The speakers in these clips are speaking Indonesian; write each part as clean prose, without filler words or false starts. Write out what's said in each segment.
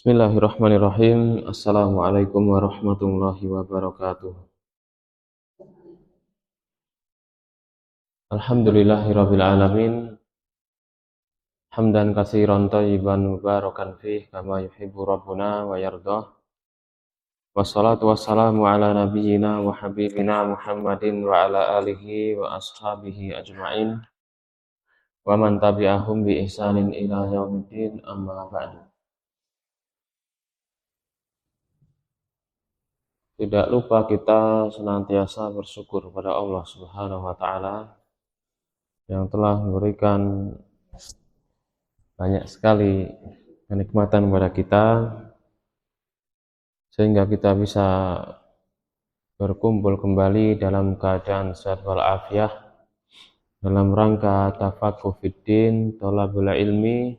Bismillahirrahmanirrahim. Assalamualaikum warahmatullahi wabarakatuh. Alhamdulillahirabbil alamin. Hamdan katsiran thayyiban mubarakan fih kama yuhibbu rabbuna wa yardah. Wassalatu wassalamu ala nabiyyina wa habibina Muhammadin wa ala alihi wa ashabihi ajma'in. Wa man tabi'ahum bi ihsanin ila yaumiddin, amma ba'du. Tidak lupa kita senantiasa bersyukur kepada Allah Subhanahu wa taala yang telah memberikan banyak sekali kenikmatan kepada kita sehingga kita bisa berkumpul kembali dalam keadaan sehat walafiat dalam rangka tafaqquh fiddin, thalabul ilmi,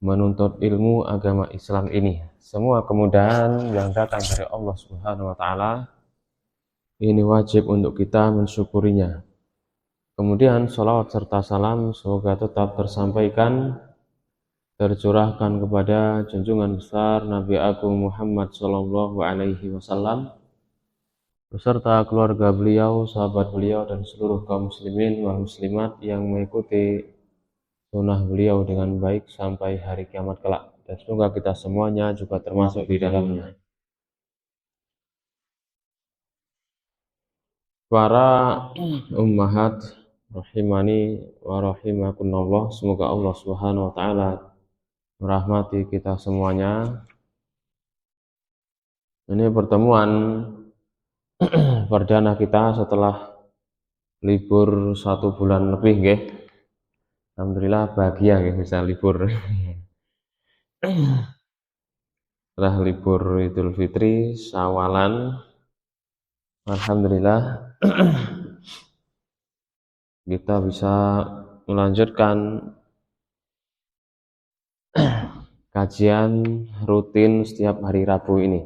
menuntut ilmu agama Islam ini. Semua kemudahan yang datang dari Allah Subhanahu wa taala ini wajib untuk kita mensyukurinya. Kemudian salawat serta salam semoga tetap tersampaikan, tercurahkan kepada junjungan besar Nabi Agung Muhammad sallallahu alaihi wasallam beserta keluarga beliau, sahabat beliau dan seluruh kaum muslimin wal muslimat yang mengikuti sunnah beliau dengan baik sampai hari kiamat kelak. Dan semoga kita semuanya juga termasuk di dalamnya. Para ummahat rahimani wa rahimakumullah, semoga Allah Subhanahu wa taala merahmati kita semuanya. Ini pertemuan perdana kita setelah libur 1 bulan lebih, nggih. Alhamdulillah bahagia nggih bisa libur. Setelah libur Idul Fitri, Syawalan, alhamdulillah kita bisa melanjutkan kajian rutin setiap hari Rabu ini.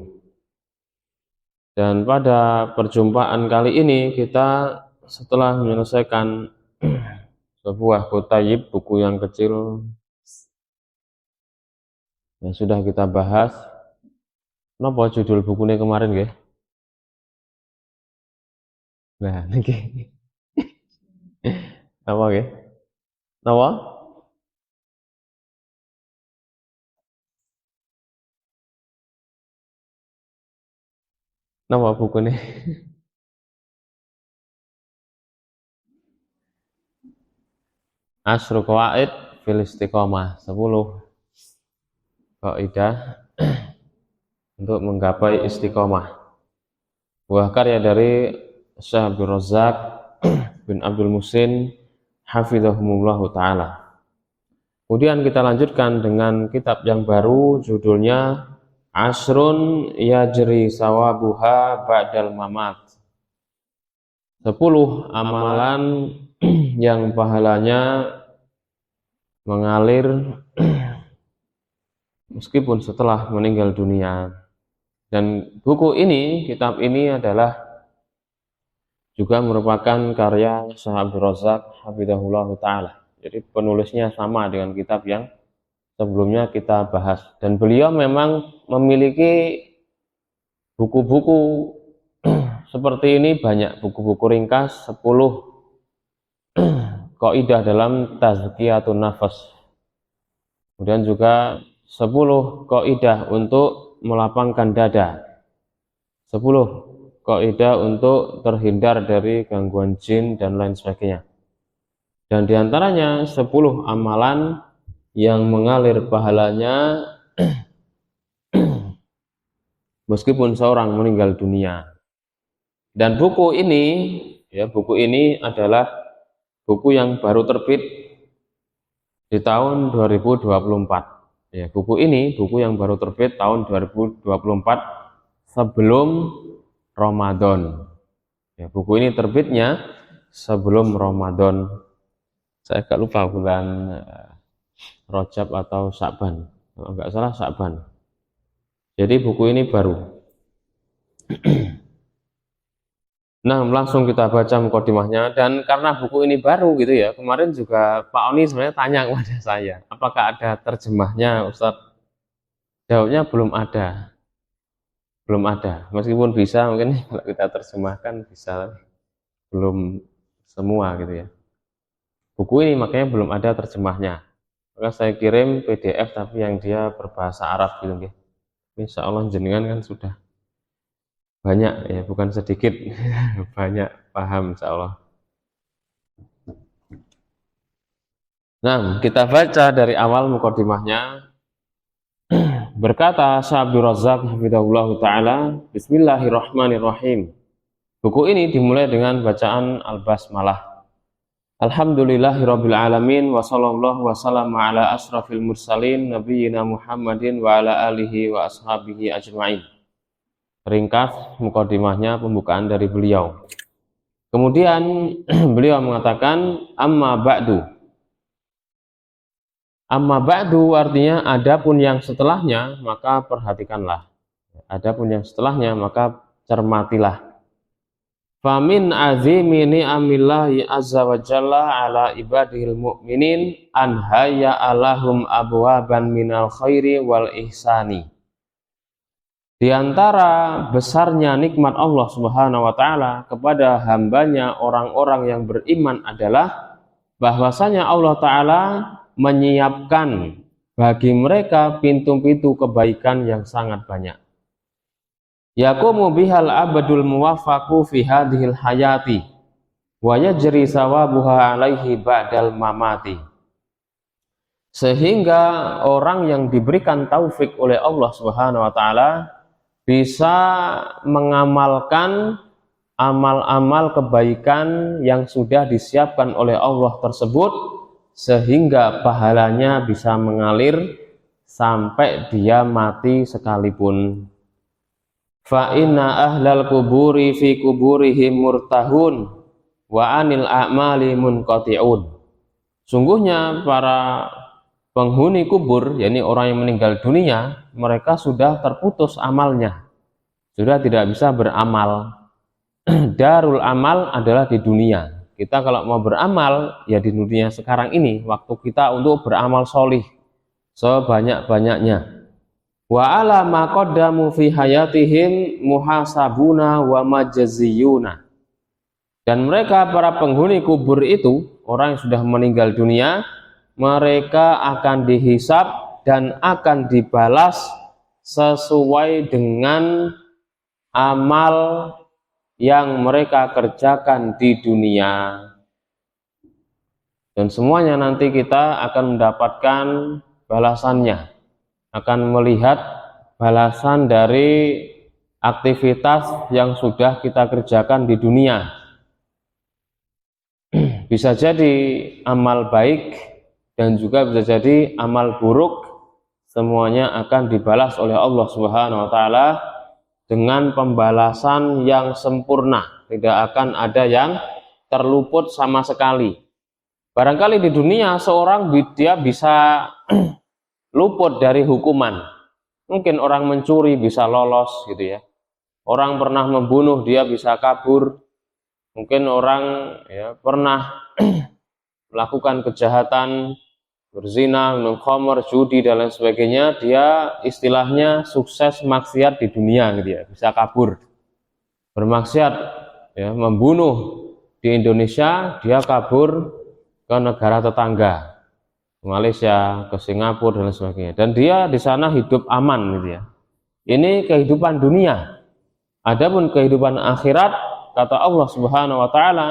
Dan pada perjumpaan kali ini kita setelah menyelesaikan sebuah kutayib, buku yang kecil yang sudah kita bahas. Napa judul bukunya kemarin nggih? Nah, niki. Napa nggih? Napa? Napa bukunya? Asyru Qawaid fil Istiqomah, 10 kaidah untuk menggapai istiqomah. Buah karya dari Syekh Abdul Razak bin Abdul Muhsin hafizahumullah ta'ala. Kemudian kita lanjutkan dengan kitab yang baru, judulnya Asrun Yajri Sawabuha Ba'dal Mamat. 10 amalan yang pahalanya mengalir meskipun setelah meninggal dunia. Dan buku ini, kitab ini adalah juga merupakan karya Syekh Abdul Razak hafizahullah ta'ala. Jadi penulisnya sama dengan kitab yang sebelumnya kita bahas. Dan beliau memang memiliki buku-buku seperti ini banyak, buku-buku ringkas 10 kaidah dalam tazkiyatun nafas. Kemudian juga 10 kaidah untuk melapangkan dada, 10 kaidah untuk terhindar dari gangguan jin dan lain sebagainya. Dan diantaranya 10 amalan yang mengalir pahalanya meskipun seorang meninggal dunia. Dan buku ini adalah buku yang baru terbit di tahun 2024. Ya, buku yang baru terbit tahun 2024 sebelum Ramadan. Ya, buku ini terbitnya sebelum Ramadan. Saya agak lupa bulan Rajab atau Sya'ban. Kalau enggak salah Sya'ban. Jadi buku ini baru. Nah, langsung kita baca mukadimahnya. Dan karena buku ini baru gitu ya, kemarin juga Pak Oni sebenarnya tanya kepada saya, apakah ada terjemahnya Ustadz? Jawabnya belum ada. Belum ada. Meskipun bisa mungkin kalau kita terjemahkan bisa, belum semua gitu ya. Buku ini makanya belum ada terjemahnya. Maka saya kirim PDF tapi yang dia berbahasa Arab gitu ya. Insya Allah jenengan kan sudah banyak ya, bukan sedikit banyak paham insya Allah. Nah, kita baca dari awal mukadimahnya. Berkata Syekh Abdul Razak hafizahullah taala, Bismillahirrahmanirrahim. Buku ini dimulai dengan bacaan Al-Basmalah. Alhamdulillahirabbil alamin wa sallallahu wa sallama ala asrafil mursalin nabiyyina Muhammadin wa ala alihi wa ashabihi ajma'in. Ringkas mukadimahnya, pembukaan dari beliau. Kemudian beliau mengatakan amma ba'du. Amma ba'du artinya adapun yang setelahnya maka perhatikanlah. Adapun yang setelahnya maka cermatilah. Famin azimi ni'amillahi azza wa jalla ala ibadihil mu'minin an hayya alahum abwaban minal khairi wal ihsani. Di antara besarnya nikmat Allah Subhanahu wa taala kepada hambanya orang-orang yang beriman adalah bahwasanya Allah taala menyiapkan bagi mereka pintu-pintu kebaikan yang sangat banyak. Yaqumu bihal abdul muwaffaqu fi hadhil hayati wa yajri sawabuha alaihi ba'dal mamati. Sehingga orang yang diberikan taufik oleh Allah Subhanahu wa taala bisa mengamalkan amal-amal kebaikan yang sudah disiapkan oleh Allah tersebut, sehingga pahalanya bisa mengalir sampai dia mati sekalipun. Fa inna ahlal kuburi fi kuburihim murtahun wa anil a'mali munqati'un. Sungguhnya para penghuni kubur, yakni orang yang meninggal dunia, mereka sudah terputus amalnya, sudah tidak bisa beramal. Darul amal adalah di dunia. Kita kalau mau beramal ya di dunia sekarang ini, waktu kita untuk beramal solih sebanyak-banyaknya. Wa ala ma qaddamu fi hayatihim muhasabuna wa majaziyuna. Dan mereka para penghuni kubur itu, orang yang sudah meninggal dunia, mereka akan dihisab dan akan dibalas sesuai dengan amal yang mereka kerjakan di dunia. Dan semuanya nanti kita akan mendapatkan balasannya, akan melihat balasan dari aktivitas yang sudah kita kerjakan di dunia. Bisa jadi amal baik dan juga bisa jadi amal buruk, semuanya akan dibalas oleh Allah Subhanahu wa taala dengan pembalasan yang sempurna. Tidak akan ada yang terluput sama sekali. Barangkali di dunia seorang dia bisa luput dari hukuman. Mungkin orang mencuri bisa lolos gitu ya. Orang pernah membunuh dia bisa kabur. Mungkin orang ya pernah melakukan kejahatan, berzina, minum khamr, judi dan lain sebagainya, dia istilahnya sukses maksiat di dunia gitu ya, bisa kabur. Bermaksiat ya, membunuh di Indonesia, dia kabur ke negara tetangga, Malaysia, ke Singapura dan lain sebagainya. Dan dia di sana hidup aman gitu ya. Ini kehidupan dunia. Adapun kehidupan akhirat, kata Allah Subhanahu wa taala,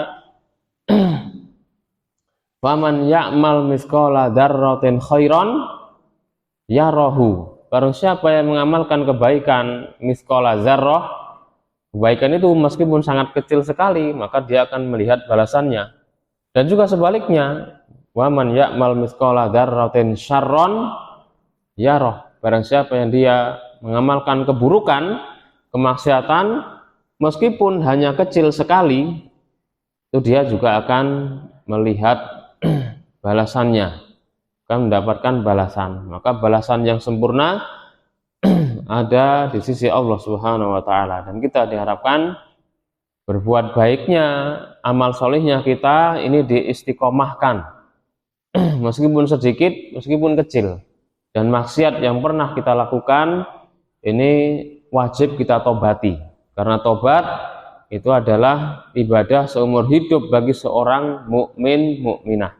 Faman ya'mal misqala dzarratin khairan yarahu. Barang siapa yang mengamalkan kebaikan misqala dzarrah, kebaikan itu meskipun sangat kecil sekali, maka dia akan melihat balasannya. Dan juga sebaliknya, waman ya'mal misqala dzarratin syarron yarah. Barang siapa yang dia mengamalkan keburukan, kemaksiatan, meskipun hanya kecil sekali, itu dia juga akan melihat balasannya, akan mendapatkan balasan. Maka balasan yang sempurna ada di sisi Allah Subhanahu wa taala, dan kita diharapkan berbuat baiknya, amal solihnya kita ini diistiqomahkan meskipun sedikit, meskipun kecil. dan maksiat yang pernah kita lakukan ini wajib kita tobati, karena tobat itu adalah ibadah seumur hidup bagi seorang mukmin mukminah.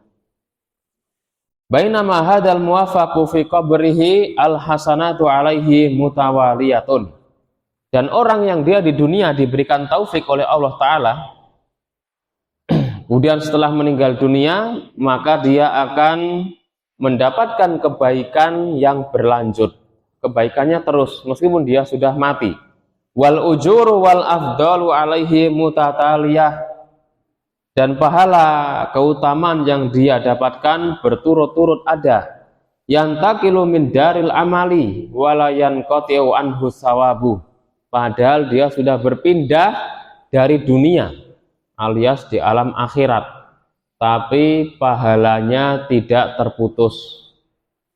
Bainama hadzal muwafaqu fi qabrihi al hasanatu alaihi mutawaliyatun. Dan orang yang dia di dunia diberikan taufik oleh Allah Ta'ala, kemudian setelah meninggal dunia, maka dia akan mendapatkan kebaikan yang berlanjut. Kebaikannya terus, meskipun dia sudah mati. Wal ujuru wal afdalu alaihi mutataliyah. Dan pahala keutamaan yang dia dapatkan berturut-turut ada. Yantaqilu min daril amali wala yanqati'u anhu sawabu. Padahal dia sudah berpindah dari dunia alias di alam akhirat, tapi pahalanya tidak terputus.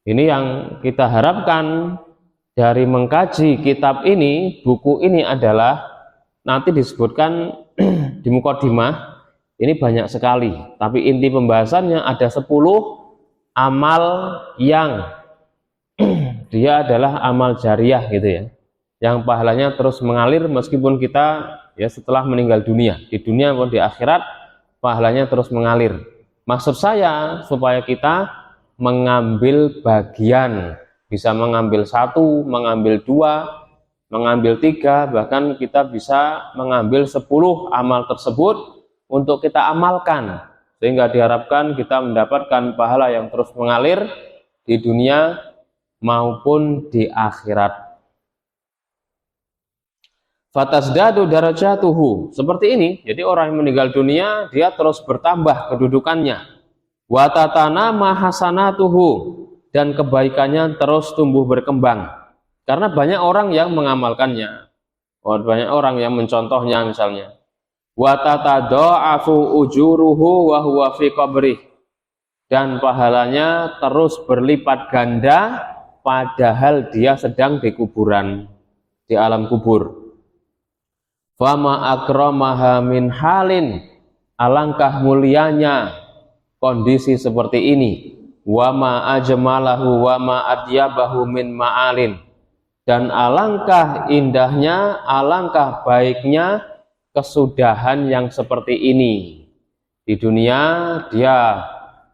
Ini yang kita harapkan dari mengkaji kitab ini, buku ini adalah nanti disebutkan di mukadimah, ini banyak sekali, tapi inti pembahasannya ada 10 amal yang dia adalah amal jariah gitu ya, yang pahalanya terus mengalir meskipun kita ya setelah meninggal dunia. Di dunia maupun di akhirat pahalanya terus mengalir. Maksud saya supaya kita mengambil bagian, bisa mengambil 1, mengambil 2, mengambil 3, bahkan kita bisa mengambil 10 amal tersebut untuk kita amalkan, sehingga diharapkan kita mendapatkan pahala yang terus mengalir di dunia maupun di akhirat. Fatasdadu darajatuhu, seperti ini. Jadi orang yang meninggal dunia dia terus bertambah kedudukannya. Wa tatanama hasanatuhu, dan kebaikannya terus tumbuh berkembang. Karena banyak orang yang mengamalkannya. Banyak orang yang mencontohnya misalnya. Wa tatadha'afu ujuruhu wa huwa fi qabrih, dan pahalanya terus berlipat ganda padahal dia sedang di kuburan, di alam kubur. Fama akramaha min halin, alangkah mulianya kondisi seperti ini. Wama ajmalahu wama adyabahu min ma'alin, dan alangkah indahnya, alangkah baiknya kesudahan yang seperti ini. Di dunia dia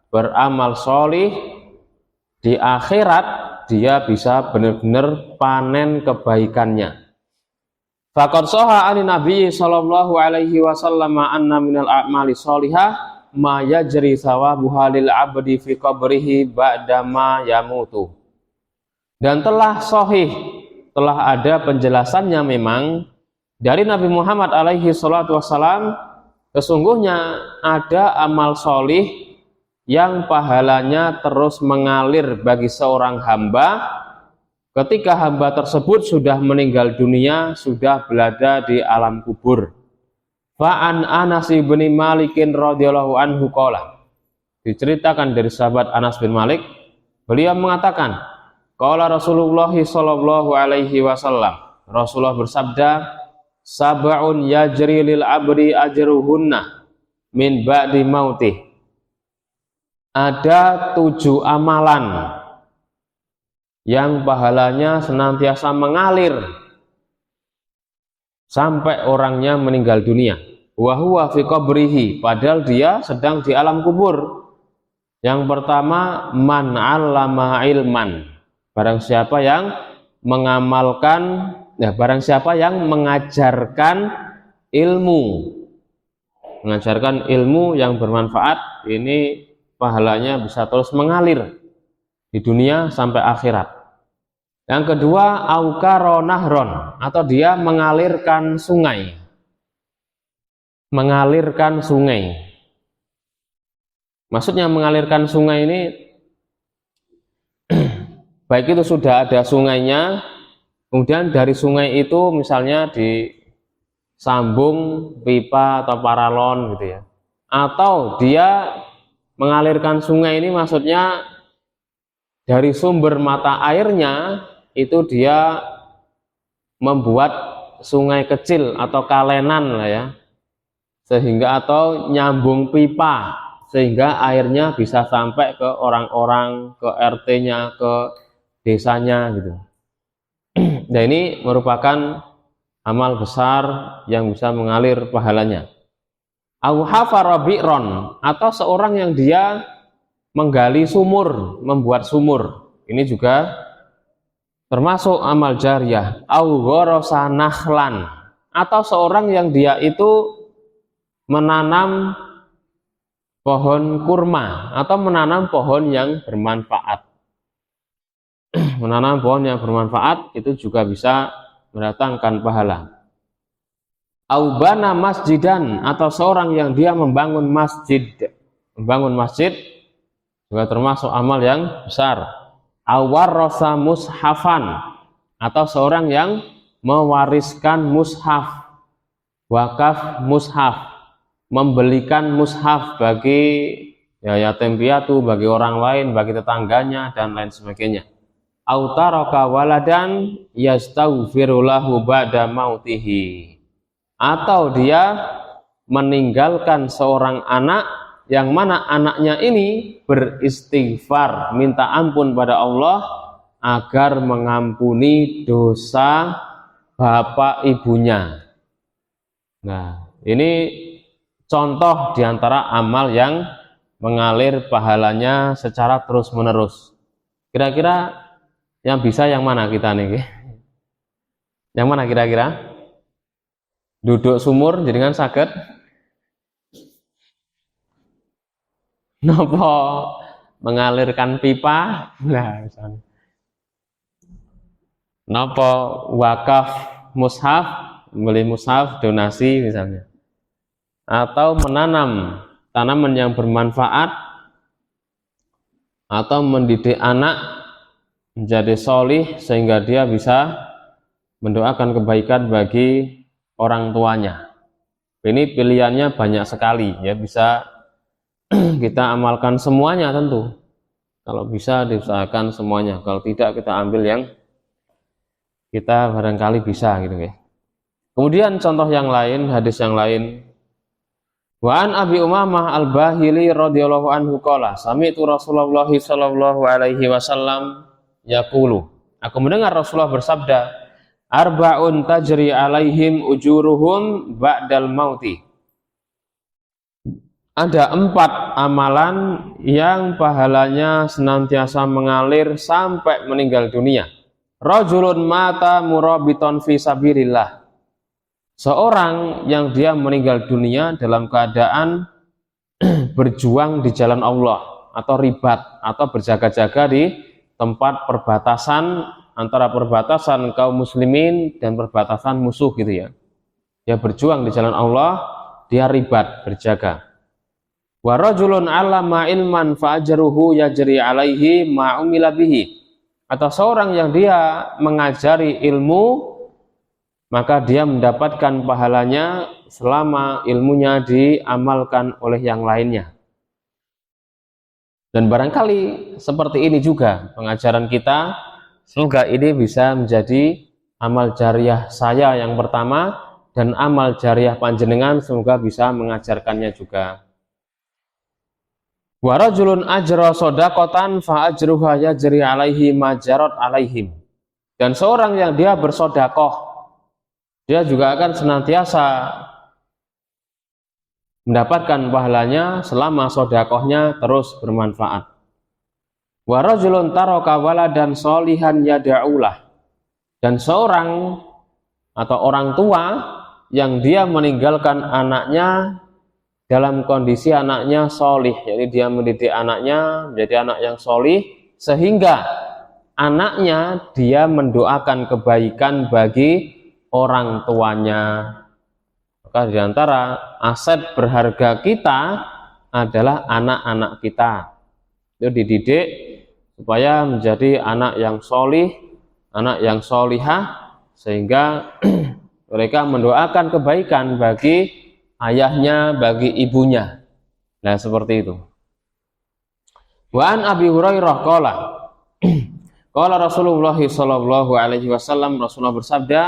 beramal solih, di akhirat dia bisa benar-benar panen kebaikannya. Faqad shahha 'ani Nabi sallallahu alaihi wasallam anna minal a'mali sholihah ma yajri thawabuha lil 'abdi fi qabrihi ba'da ma yamutu. Dan telah sahih, telah ada penjelasannya memang dari Nabi Muhammad alaihi salatu wasallam, sesungguhnya ada amal sholih yang pahalanya terus mengalir bagi seorang hamba ketika hamba tersebut sudah meninggal dunia, sudah berada di alam kubur. Fa'an Anas bin Malikin radhiyallahu anhu qala, diceritakan dari sahabat Anas bin Malik, beliau mengatakan, qala Rasulullah sallallahu alaihi wasallam, Rasulullah bersabda, sab'un yajri lil abdi ajruhunna min ba'di mautih. Ada 7 amalan yang pahalanya senantiasa mengalir sampai orangnya meninggal dunia. Wa huwa fi qabrihi, padahal dia sedang di alam kubur. Yang pertama, man 'allama ilman, barang siapa yang mengamalkan, barang siapa yang mengajarkan ilmu. Mengajarkan ilmu yang bermanfaat, ini pahalanya bisa terus mengalir di dunia sampai akhirat. Yang kedua, aukaro nahron, atau dia mengalirkan sungai. Mengalirkan sungai. Maksudnya mengalirkan sungai ini, baik itu sudah ada sungainya, kemudian dari sungai itu misalnya disambung pipa atau paralon gitu ya. Atau dia mengalirkan sungai ini maksudnya dari sumber mata airnya itu dia membuat sungai kecil atau kalenan lah ya, sehingga atau nyambung pipa sehingga airnya bisa sampai ke orang-orang, ke RT-nya, ke desanya gitu. Nah, ini merupakan amal besar yang bisa mengalir pahalanya. Au hafara bi'ron, atau seorang yang dia menggali sumur, membuat sumur. Ini juga termasuk amal jariyah. Au ghorosa nakhlan, atau seorang yang dia itu menanam pohon kurma atau menanam pohon yang bermanfaat. Menanam pohon yang bermanfaat itu juga bisa mendatangkan pahala. Aubana masjidan, atau seorang yang dia membangun masjid. Membangun masjid juga termasuk amal yang besar. Awarrosa mushafan, atau seorang yang mewariskan mushaf, wakaf mushaf, membelikan mushaf bagi yatim piatu, bagi orang lain, bagi tetangganya dan lain sebagainya. Autaraka waladan yastaghfiru lahu ba'da mautihi, atau dia meninggalkan seorang anak yang mana anaknya ini beristighfar, minta ampun pada Allah agar mengampuni dosa bapak ibunya. Nah, ini contoh diantara amal yang mengalir pahalanya secara terus menerus. Kira-kira yang bisa yang mana kita nih? Yang mana kira-kira? Duduk sumur jenengan saged nopo mengalirkan pipa, nah misalnya nopo wakaf mushaf, beli mushaf donasi misalnya, atau menanam tanaman yang bermanfaat, atau mendidik anak menjadi solih sehingga dia bisa mendoakan kebaikan bagi orang tuanya. Ini pilihannya banyak sekali ya, bisa kita amalkan semuanya tentu. Kalau bisa diusahakan semuanya, kalau tidak kita ambil yang kita barangkali bisa gitu ya. Kemudian contoh yang lain, hadis yang lain. Wa an Abi Umamah Al-Bahili radhiyallahu anhu qala sami'tu Rasulullah sallallahu alaihi wasallam yaqulu, aku mendengar Rasulullah bersabda, arba'un tajri alaihim ujuruhum ba'dal mauti. Ada 4 amalan yang pahalanya senantiasa mengalir sampai meninggal dunia. Rajulun mata murabiton fi sabilillah. Seorang yang dia meninggal dunia dalam keadaan berjuang di jalan Allah, atau ribat, atau berjaga-jaga di tempat perbatasan antara perbatasan kaum muslimin dan perbatasan musuh gitu ya. Dia berjuang di jalan Allah, dia ribat, berjaga. Wa rajulun 'allama ilman fa ajruhu yajri 'alaihi ma umila bihi. Atau seorang yang dia mengajari ilmu, maka dia mendapatkan pahalanya selama ilmunya diamalkan oleh yang lainnya. Dan barangkali seperti ini juga pengajaran kita. Semoga ini bisa menjadi amal jariyah saya yang pertama, dan amal jariyah panjenengan semoga bisa mengajarkannya juga. Wa rajulun ajra shadaqatan fa ajruha yajri alaihi ma jarat alaihim. Dan seorang yang dia bersedekah, dia juga akan senantiasa mendapatkan pahalanya selama sedekahnya terus bermanfaat. Wa rajulun taraka waladan sholihan yad'ulah. Dan seorang atau orang tua yang dia meninggalkan anaknya dalam kondisi anaknya solih, jadi dia mendidik anaknya menjadi anak yang solih, sehingga anaknya dia mendoakan kebaikan bagi orang tuanya. Maka diantara aset berharga kita adalah anak-anak kita. Itu dididik supaya menjadi anak yang solih, anak yang solihah, sehingga mereka mendoakan kebaikan bagi ayahnya, bagi ibunya. Nah, seperti itu. Wa an Abi Hurairah qala qala Rasulullah sallallahu alaihi wasallam, Rasulullah bersabda,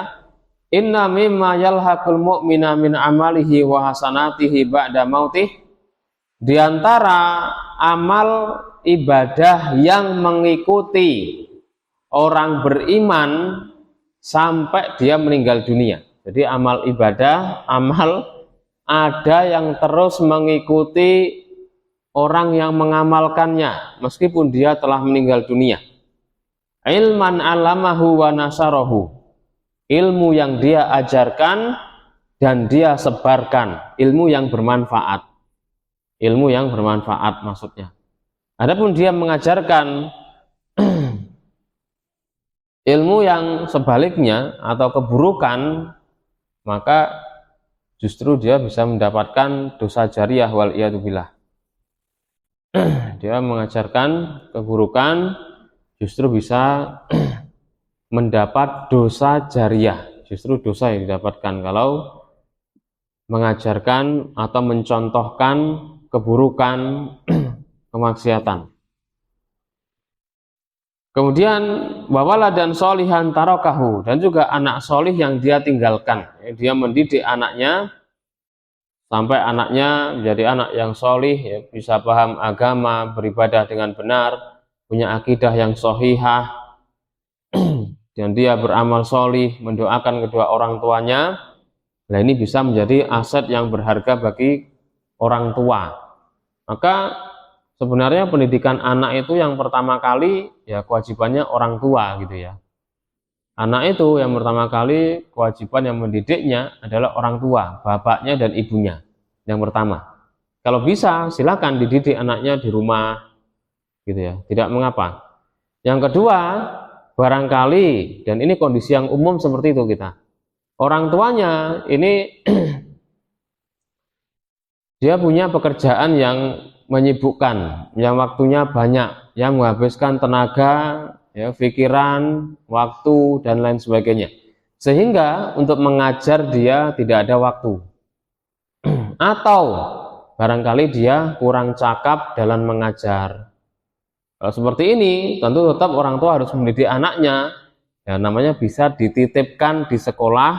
inna mimma yalhaqul mu'mina min amalihi wa hasanatihi ba'da mautih. Di antara amal ibadah yang mengikuti orang beriman sampai dia meninggal dunia. Jadi amal ibadah, amal ada yang terus mengikuti orang yang mengamalkannya meskipun dia telah meninggal dunia. Ilman alamahu wa nasarahu, ilmu yang dia ajarkan dan dia sebarkan, ilmu yang bermanfaat. Ilmu yang bermanfaat maksudnya. Adapun dia mengajarkan ilmu yang sebaliknya atau keburukan, maka justru dia bisa mendapatkan dosa jariyah wal iyadzubillah. Dia mengajarkan keburukan justru bisa mendapat dosa jariyah, justru dosa yang didapatkan kalau mengajarkan atau mencontohkan keburukan, kemaksiatan. Kemudian wawala dan solihan tarokahu, dan juga anak solih yang dia tinggalkan. Dia mendidik anaknya sampai anaknya menjadi anak yang solih, ya, bisa paham agama, beribadah dengan benar, punya akidah yang sohihah, dan dia beramal solih, mendoakan kedua orang tuanya. Nah, ini bisa menjadi aset yang berharga bagi orang tua. Maka sebenarnya pendidikan anak itu yang pertama kali ya kewajibannya orang tua gitu ya. Anak itu yang pertama kali kewajiban yang mendidiknya adalah orang tua, bapaknya dan ibunya yang pertama. Kalau bisa silakan dididik anaknya di rumah gitu ya, tidak mengapa. Yang kedua, barangkali, dan ini kondisi yang umum seperti itu kita, orang tuanya ini dia punya pekerjaan yang menyibukkan, yang waktunya banyak, yang menghabiskan tenaga, ya, pikiran, waktu, dan lain sebagainya. Sehingga untuk mengajar dia tidak ada waktu. Atau barangkali dia kurang cakap dalam mengajar. Kalau seperti ini, tentu tetap orang tua harus mendidik anaknya. Ya, namanya bisa dititipkan di sekolah,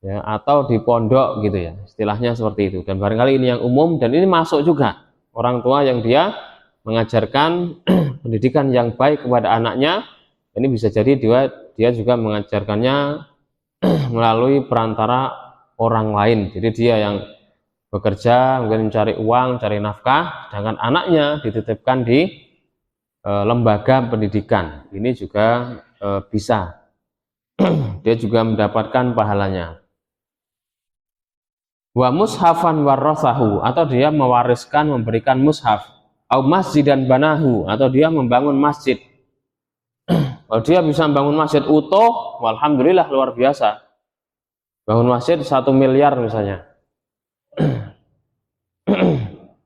ya, atau di pondok gitu ya. Istilahnya seperti itu. Dan barangkali ini yang umum, dan ini masuk juga. Orang tua yang dia mengajarkan pendidikan yang baik kepada anaknya, ini bisa jadi dia juga mengajarkannya melalui perantara orang lain. Jadi dia yang bekerja, mungkin mencari uang, cari nafkah, sedangkan anaknya dititipkan di lembaga pendidikan. Ini juga bisa. Dia juga mendapatkan pahalanya. Wa mushafan warasahu, atau dia mewariskan, memberikan mushaf, au masjidan banahu, atau dia membangun masjid. Kalau dia bisa membangun masjid utuh, alhamdulillah luar biasa. Bangun masjid 1 miliar misalnya.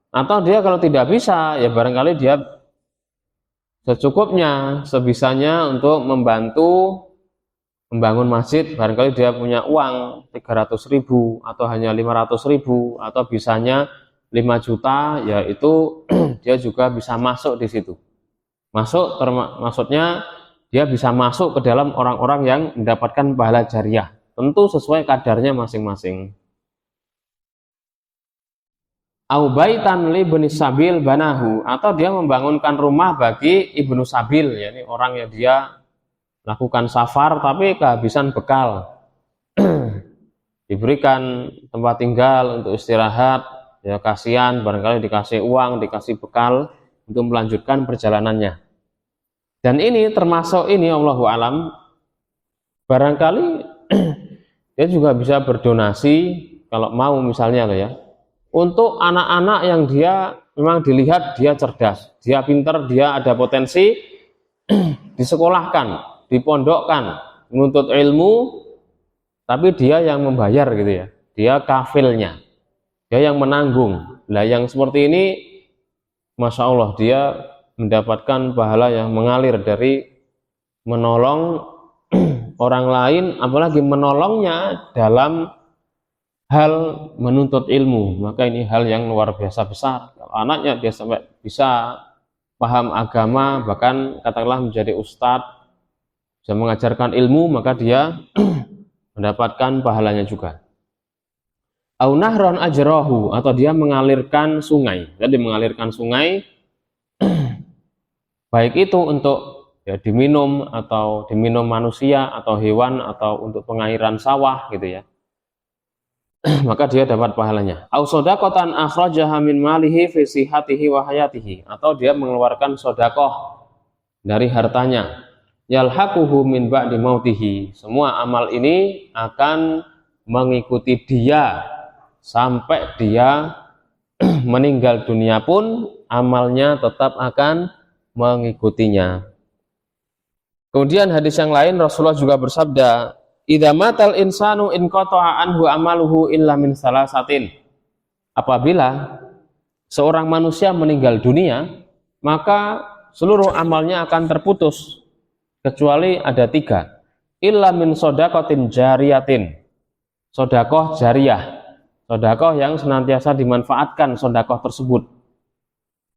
Atau dia kalau tidak bisa, ya barangkali dia secukupnya, sebisanya untuk membantu membangun masjid. Barangkali dia punya uang 300.000 atau hanya 500.000 atau bisanya 5 juta, yaitu dia juga bisa masuk di situ. Masuk maksudnya dia bisa masuk ke dalam orang-orang yang mendapatkan pahala jariyah. Tentu sesuai kadarnya masing-masing. Au baitan li ibni sabil banahu, atau dia membangunkan rumah bagi ibnu sabil, yakni orang yang dia lakukan safar tapi kehabisan bekal. Diberikan tempat tinggal untuk istirahat, ya kasihan, barangkali dikasih uang, dikasih bekal untuk melanjutkan perjalanannya. Dan ini termasuk ini, Allahu alam, barangkali dia juga bisa berdonasi kalau mau misalnya ya, untuk anak-anak yang dia memang dilihat dia cerdas, dia pintar, dia ada potensi, disekolahkan, dipondokkan, menuntut ilmu, tapi dia yang membayar gitu ya, dia kafilnya, dia yang menanggung. Nah yang seperti ini, Masya Allah, dia mendapatkan pahala yang mengalir dari menolong orang lain, apalagi menolongnya dalam hal menuntut ilmu. Maka ini hal yang luar biasa besar. Kalau anaknya dia sampai bisa paham agama, bahkan katakanlah menjadi ustadz, bisa mengajarkan ilmu, maka dia mendapatkan pahalanya juga. Au nahron ajrahu, atau dia mengalirkan sungai. Jadi mengalirkan sungai, baik itu untuk ya, diminum atau diminum manusia atau hewan atau untuk pengairan sawah gitu ya, maka dia dapat pahalanya. Au shadaqatan akhrajaha min malihi fi sihhatihi wa hayatihi, atau dia mengeluarkan sedekah dari hartanya, yalhaquhu min ba'di mautihi. Semua amal ini akan mengikuti dia sampai dia meninggal dunia pun amalnya tetap akan mengikutinya. Kemudian hadis yang lain Rasulullah juga bersabda, idza matal insanu in qata'a anhu amaluhu illa min salasatin. Apabila seorang manusia meninggal dunia, maka seluruh amalnya akan terputus kecuali ada 3. Illa min shadaqatin jariyatin. Sedekah jariyah, sedekah yang senantiasa dimanfaatkan sedekah tersebut.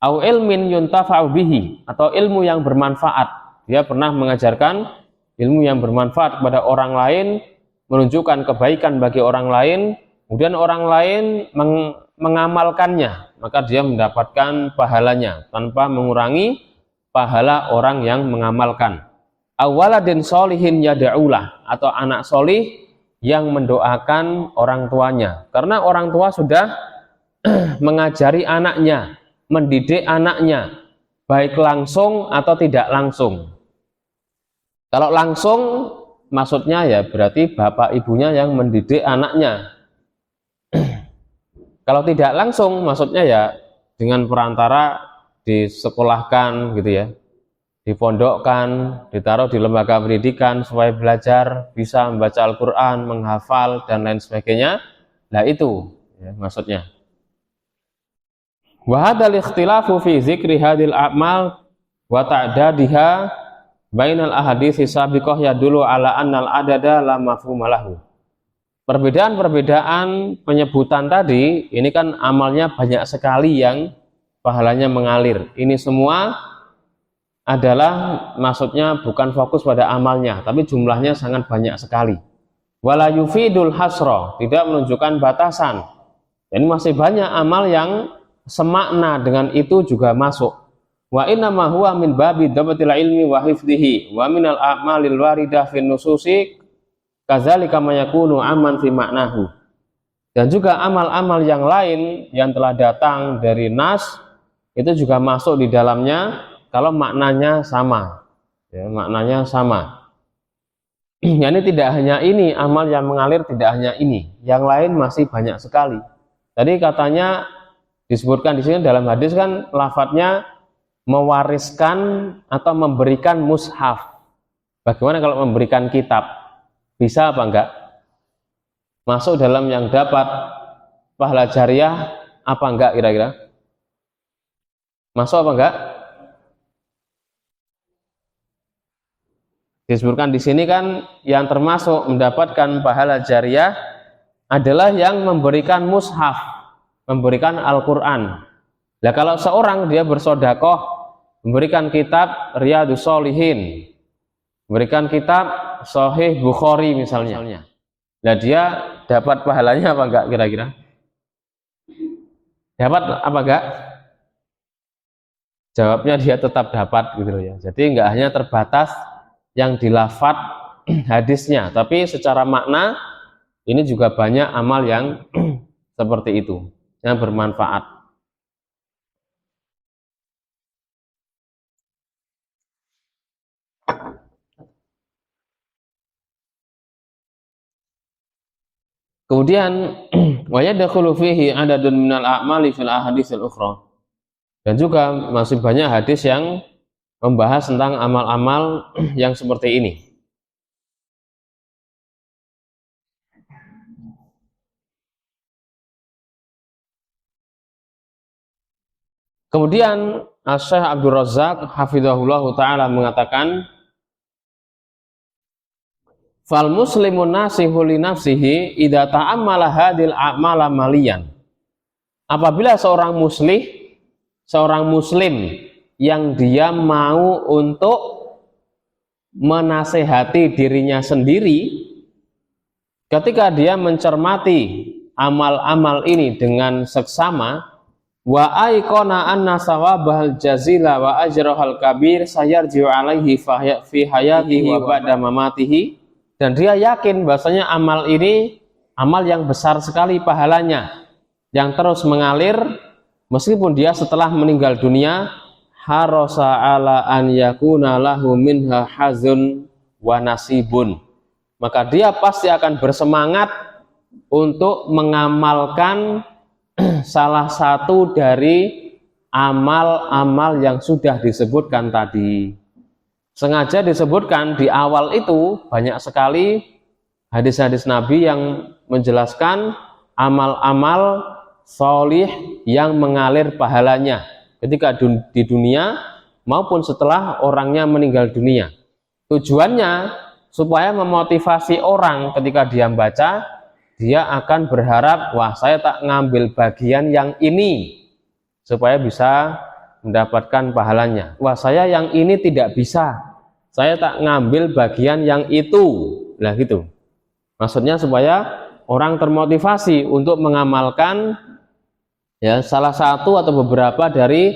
Au ilmin yuntafa'u bihi, atau ilmu yang bermanfaat. Dia pernah mengajarkan ilmu yang bermanfaat kepada orang lain, menunjukkan kebaikan bagi orang lain, kemudian orang lain mengamalkannya, maka dia mendapatkan pahalanya tanpa mengurangi pahala orang yang mengamalkan. Awaladin solihin yada'ulah, atau anak solih yang mendoakan orang tuanya, karena orang tua sudah mengajari anaknya, mendidik anaknya, baik langsung atau tidak langsung. Kalau langsung maksudnya ya berarti bapak ibunya yang mendidik anaknya. Kalau tidak langsung maksudnya ya dengan perantara disekolahkan gitu ya, dipondokkan, ditaruh di lembaga pendidikan supaya belajar, bisa membaca Al-Quran, menghafal, dan lain sebagainya. Nah itu ya, maksudnya. Wa hadzal ikhtilafu fi dzikri hadhil a'mal wa ta'dadiha bainal ahadits sabiqah yadullu ala annal adada la mafhuma lahu. Perbedaan-perbedaan penyebutan tadi, ini kan amalnya banyak sekali yang pahalanya mengalir. Ini semua adalah maksudnya bukan fokus pada amalnya, tapi jumlahnya sangat banyak sekali. Wala yufidul hasra, tidak menunjukkan batasan. Jadi masih banyak amal yang semakna dengan itu juga masuk. Wa inna ma huwa min babi dabatil ilmi wa hifdhihi wa minal a'malil waridah fin nususi kadzalika ma yakunu aman fi maknahu. Dan juga amal-amal yang lain yang telah datang dari nas itu juga masuk di dalamnya kalau maknanya sama, ya, maknanya sama. Yani tidak hanya ini amal yang mengalir, tidak hanya ini, yang lain masih banyak sekali. Tadi katanya disebutkan di sini dalam hadis kan lafadznya mewariskan atau memberikan mushaf. Bagaimana kalau memberikan kitab? Bisa apa enggak? Masuk dalam yang dapat pahala jariyah apa enggak kira-kira? Masuk apa enggak? Disebutkan di sini kan yang termasuk mendapatkan pahala jariyah adalah yang memberikan mushaf, memberikan Al-Quran. Nah kalau seorang dia bersedekah memberikan kitab Riyadhus Shalihin, memberikan kitab Sahih Bukhari misalnya, nah dia dapat pahalanya apa enggak kira-kira? Dapat apa enggak? Jawabnya dia tetap dapat gitu loh ya. Jadi enggak hanya terbatas yang dilafat hadisnya, tapi secara makna ini juga banyak amal yang seperti itu, yang bermanfaat. Kemudian wa yadkhulu fihi adadun minal a'mali fil ahaditsil ukhra. Dan juga masih banyak hadis yang membahas tentang amal-amal yang seperti ini. Kemudian Syekh Abdul Razzaq hafizahullah taala mengatakan, fal muslimun nasihu li nafsihi idza ta'ammala hadil a'mala maliyan. Apabila seorang muslim yang dia mau untuk menasehati dirinya sendiri, ketika dia mencermati amal-amal ini dengan seksama, wa aikona anna sawabal jazila wa ajrahal kabir sayarji'u alaihi fi hayatihi wa ba'da mamatihi, dan dia yakin bahasanya amal ini amal yang besar sekali pahalanya, yang terus mengalir meskipun dia setelah meninggal dunia. Harasa ala an yakuna lahu minha hazun wa nasibun, maka dia pasti akan bersemangat untuk mengamalkan salah satu dari amal-amal yang sudah disebutkan tadi. Sengaja disebutkan di awal itu banyak sekali hadis-hadis Nabi yang menjelaskan amal-amal sholih yang mengalir pahalanya ketika di dunia maupun setelah orangnya meninggal dunia. Tujuannya supaya memotivasi orang ketika dia baca, dia akan berharap, wah saya tak ngambil bagian yang ini supaya bisa mendapatkan pahalanya. Wah saya yang ini tidak bisa, saya tak ngambil bagian yang itu. Nah gitu. Maksudnya supaya orang termotivasi untuk mengamalkan ya salah satu atau beberapa dari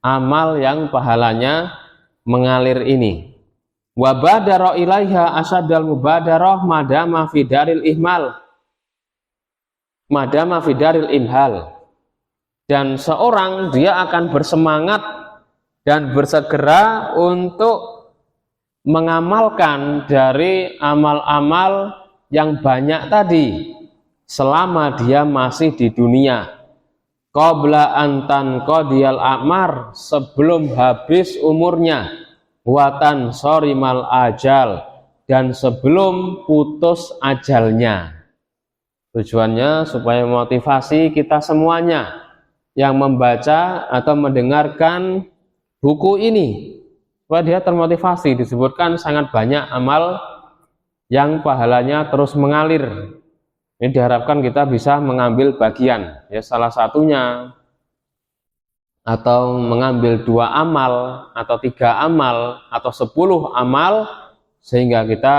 amal yang pahalanya mengalir ini. Wa badara ilaiha asyadal mubadarah madama fi daril ihmal, madama fi daril imhal, dan seorang dia akan bersemangat dan bersegera untuk mengamalkan dari amal-amal yang banyak tadi selama dia masih di dunia. Qabla antan qadiyal a'mar, sebelum habis umurnya, watan sorimal ajal, dan sebelum putus ajalnya. Tujuannya supaya motivasi kita semuanya yang membaca atau mendengarkan buku ini, supaya dia termotivasi. Disebutkan sangat banyak amal yang pahalanya terus mengalir. Ini diharapkan kita bisa mengambil bagian, ya salah satunya, atau mengambil 2 amal, atau 3 amal, atau 10 amal, sehingga kita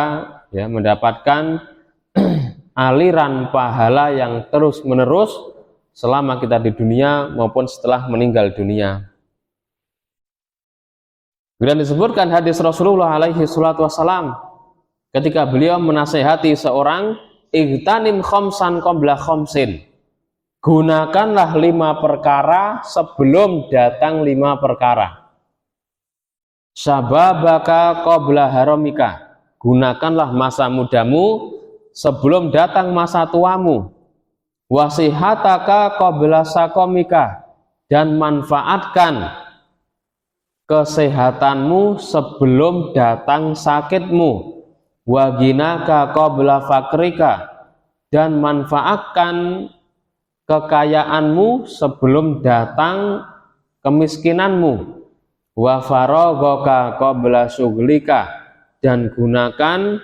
ya mendapatkan aliran pahala yang terus menerus selama kita di dunia maupun setelah meninggal dunia. Kemudian disebutkan hadis Rasulullah alaihi salatu wassalam ketika beliau menasehati seorang, igtanim khamsan qabla khamsin, gunakanlah 5 perkara sebelum datang 5 perkara. Syababaka qabla haramika, gunakanlah masa mudamu sebelum datang masa tuamu. Wasihataka qabla sakomika, dan manfaatkan kesehatanmu sebelum datang sakitmu. Waginaka qabla fakrika, dan manfaatkan kekayaanmu sebelum datang kemiskinanmu. Wa faragaka qabla syughlika, dan gunakan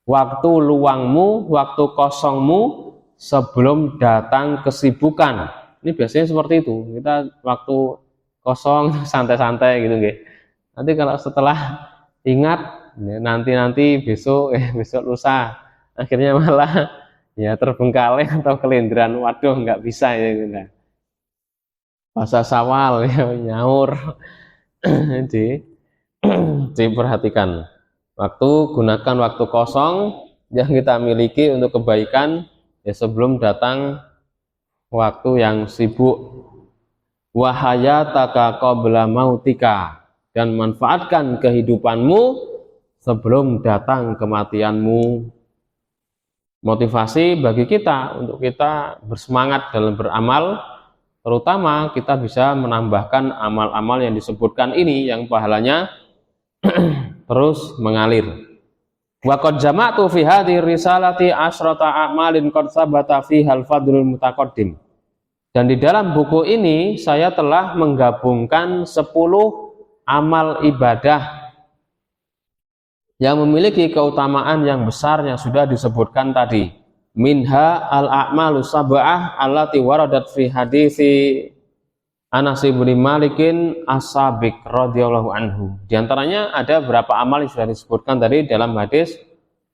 waktu luangmu, waktu kosongmu sebelum datang kesibukan. Ini biasanya seperti itu. Kita waktu kosong santai-santai gitu nggih. Nanti kalau setelah ingat nanti besok lusa, akhirnya malah ya terbengkalai atau kelindiran. Waduh, nggak bisa ya gitu. Puasa Syawal ya nyaur. Jadi diperhatikan gunakan waktu kosong yang kita miliki untuk kebaikan ya sebelum datang waktu yang sibuk. Wahayataka qabla mautika, dan manfaatkan kehidupanmu sebelum datang kematianmu. Motivasi bagi kita untuk kita bersemangat dalam beramal, terutama kita bisa menambahkan amal-amal yang disebutkan ini yang pahalanya terus mengalir. Wa qad jama'tu fi hadhihi risalati asyrata a'malin qad sabata fiha al-fadlul mutaqaddim. Dan di dalam buku ini saya telah menggabungkan 10 amal ibadah yang memiliki keutamaan yang besar yang sudah disebutkan tadi. Minha al-a'malu sab'ah allati waradat fi haditsi Anas bin Malikin as-Sabiq radhiyallahu anhu. Di antaranya ada beberapa amal yang sudah disebutkan tadi dalam hadis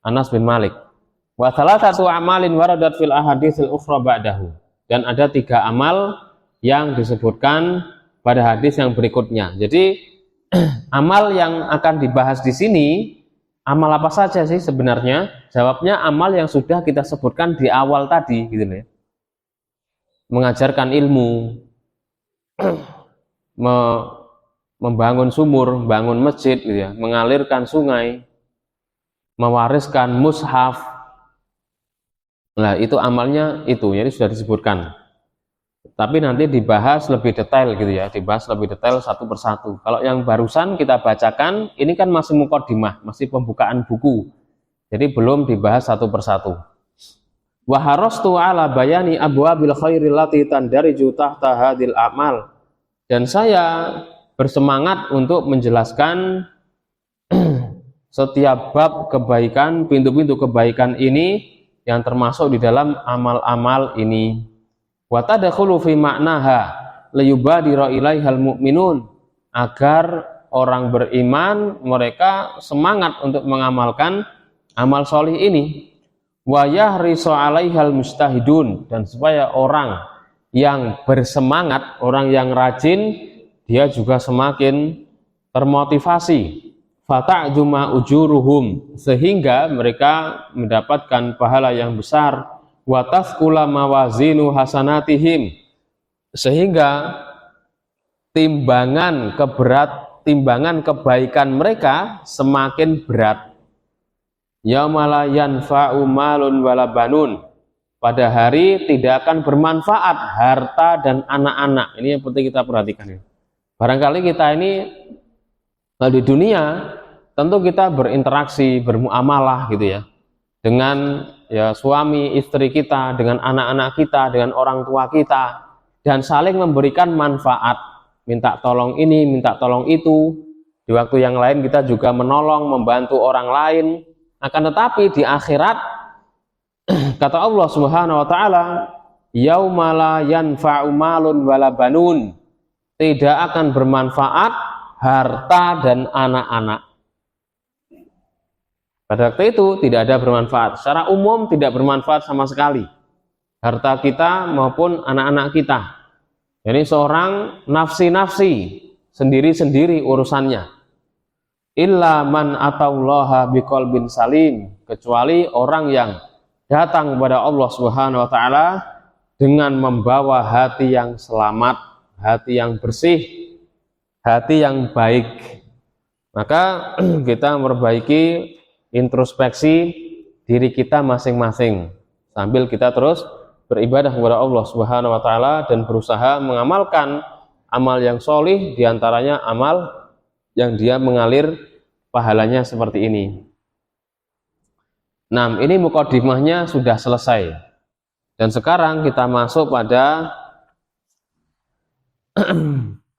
Anas bin Malik. Wa thalathatu a'malin waradat fil ahaditsil ukhra ba'dahu. Dan ada 3 amal yang disebutkan pada hadis yang berikutnya. Jadi amal yang akan dibahas di sini, amal apa saja sih sebenarnya? Jawabnya amal yang sudah kita sebutkan di awal tadi, gitu ya. Mengajarkan ilmu, membangun sumur, membangun masjid, gitu ya, mengalirkan sungai, mewariskan mushaf. Nah, itu amalnya itu, jadi sudah disebutkan. Tapi nanti dibahas lebih detail gitu ya, dibahas lebih detail satu persatu. Kalau yang barusan kita bacakan, ini kan masih muqaddimah, masih pembukaan buku. Jadi belum dibahas satu persatu. Wa harastu ala bayani abwabil khairil lati tandariju tahta hadil a'mal. Dan saya bersemangat untuk menjelaskan setiap bab kebaikan, pintu-pintu kebaikan ini yang termasuk di dalam amal-amal ini. Wa tadkhulu fi ma'naha liyubadira ilaihal mu'minun, agar orang beriman mereka semangat untuk mengamalkan amal solih ini. Wa yahrisu 'alaihal mustahidun, dan supaya orang yang bersemangat, orang yang rajin, dia juga semakin termotivasi. Fata'juma ujuruhum, sehingga mereka mendapatkan pahala yang besar. Wa tafkula mawazinu hasanatihim, sehingga timbangan kebaikan mereka semakin berat. Yaumala yanfa'u malun wala banun, pada hari tidak akan bermanfaat harta dan anak-anak. Ini yang penting kita perhatikan. Barangkali kita ini di dunia tentu kita berinteraksi, bermuamalah gitu ya, dengan ya suami istri kita, dengan anak-anak kita, dengan orang tua kita, dan saling memberikan manfaat, minta tolong ini, minta tolong itu. Di waktu yang lain kita juga menolong, membantu orang lain. Akan tetapi di akhirat, kata Allah Subhanahu wa taala, yauma la yanfa'u malun wala banun, tidak akan bermanfaat harta dan anak-anak. Pada waktu itu tidak ada bermanfaat, secara umum tidak bermanfaat sama sekali, harta kita maupun anak-anak kita. Jadi seorang nafsi-nafsi, sendiri-sendiri urusannya. Illa man atallaha biqalbin salim, kecuali orang yang datang kepada Allah Subhanahu wa taala dengan membawa hati yang selamat, hati yang bersih, hati yang baik. Maka kita memperbaiki introspeksi diri kita masing-masing sambil kita terus beribadah kepada Allah Subhanahu wa taala dan berusaha mengamalkan amal yang solih, diantaranya amal yang dia mengalir pahalanya seperti ini. Nah, ini muqaddimahnya sudah selesai. Dan sekarang kita masuk pada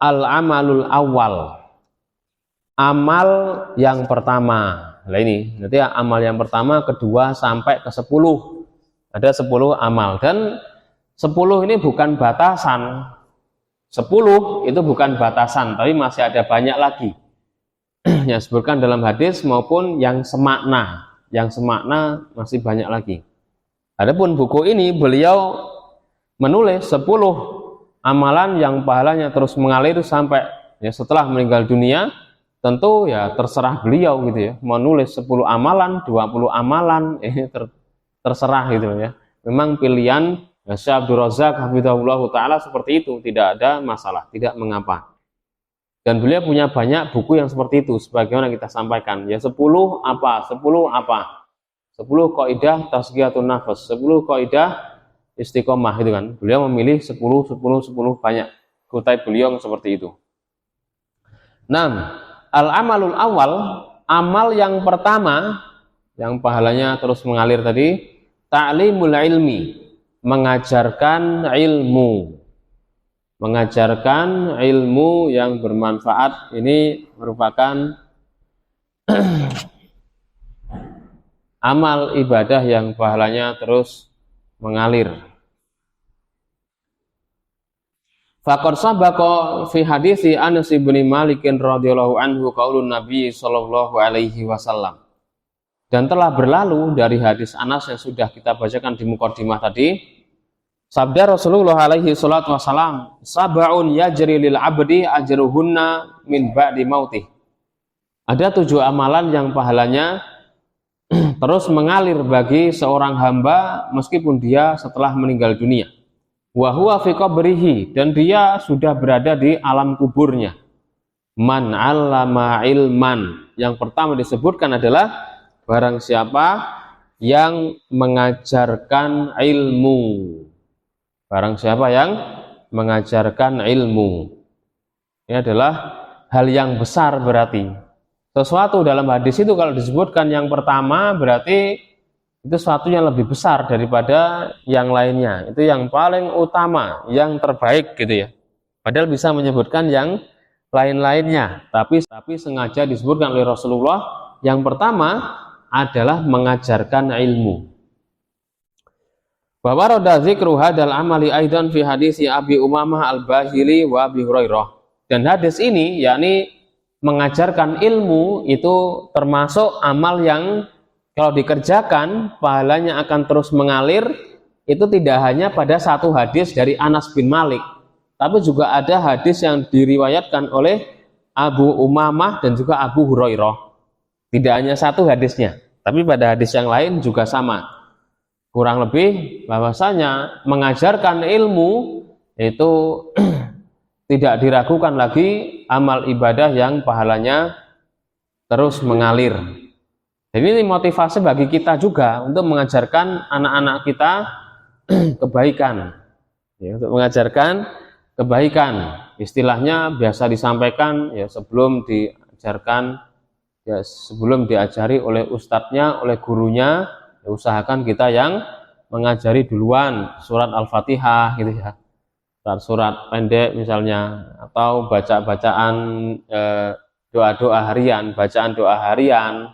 al-amalul awal. Amal yang pertama. Nah ini, nanti amal yang pertama, kedua, sampai ke 10. Ada 10 amal. Dan 10 ini bukan batasan. 10 itu bukan batasan, tapi masih ada banyak lagi. Yang disebutkan dalam hadis maupun yang semakna. Yang semakna masih banyak lagi. Adapun buku ini beliau menulis 10 amalan yang pahalanya terus mengalir sampai ya setelah meninggal dunia. Tentu ya terserah beliau gitu ya, menulis 10 amalan, 20 amalan, terserah gitu ya. Memang pilihan ya, Syekh Abdul Razak hafizahullah ta'ala seperti itu, tidak ada masalah, tidak mengapa. Dan beliau punya banyak buku yang seperti itu, sebagaimana kita sampaikan. Ya 10 apa, 10 apa, 10 kaidah tazkiyatun nafas, 10 kaidah istiqomah itu kan. Beliau memilih 10 banyak kutip beliau seperti itu. 6. Al-amalul awal, amal yang pertama yang pahalanya terus mengalir tadi, ta'limul ilmi, mengajarkan ilmu. Mengajarkan ilmu yang bermanfaat ini merupakan amal ibadah yang pahalanya terus mengalir. Faqad sabaqa fi hadithi Anas bin Malik radhiyallahu anhu qaulun Nabi sallallahu alaihi wasallam. Dan telah berlalu dari hadis Anas yang sudah kita bacakan di muqaddimah tadi, Sabda Rasulullah alaihi salatu wassalam, sab'un yajri lil abdi ajruhunna min ba'di mautih. Ada 7 amalan yang pahalanya terus mengalir bagi seorang hamba meskipun dia setelah meninggal dunia. Wa huwa fi qabrihi, dan dia sudah berada di alam kuburnya. Man 'allama ilman. Yang pertama disebutkan adalah barang siapa yang mengajarkan ilmu. Barang siapa yang mengajarkan ilmu. Ini adalah hal yang besar berarti. Sesuatu dalam hadis itu kalau disebutkan yang pertama berarti itu sesuatu yang lebih besar daripada yang lainnya. Itu yang paling utama, yang terbaik gitu ya. Padahal bisa menyebutkan yang lain-lainnya, tapi sengaja disebutkan oleh Rasulullah yang pertama adalah mengajarkan ilmu. Wa warada dzikru hadzal amali aidan fi hadisi Abi Umamah Al-Bahili wa Abi Hurairah. Dan hadis ini yakni mengajarkan ilmu itu termasuk amal yang kalau dikerjakan pahalanya akan terus mengalir. Itu tidak hanya pada satu hadis dari Anas bin Malik, tapi juga ada hadis yang diriwayatkan oleh Abu Umamah dan juga Abu Hurairah. Tidak hanya satu hadisnya, tapi pada hadis yang lain juga sama. Kurang lebih bahwasanya mengajarkan ilmu itu tidak diragukan lagi amal ibadah yang pahalanya terus mengalir. Jadi ini motivasi bagi kita juga untuk mengajarkan anak-anak kita kebaikan. Ya, untuk mengajarkan kebaikan. Istilahnya biasa disampaikan ya sebelum diajarkan, ya sebelum diajari oleh ustadznya, oleh gurunya, ya usahakan kita yang mengajari duluan surat Al-Fatihah gitu ya. Surat pendek misalnya, atau bacaan doa-doa harian, bacaan doa harian,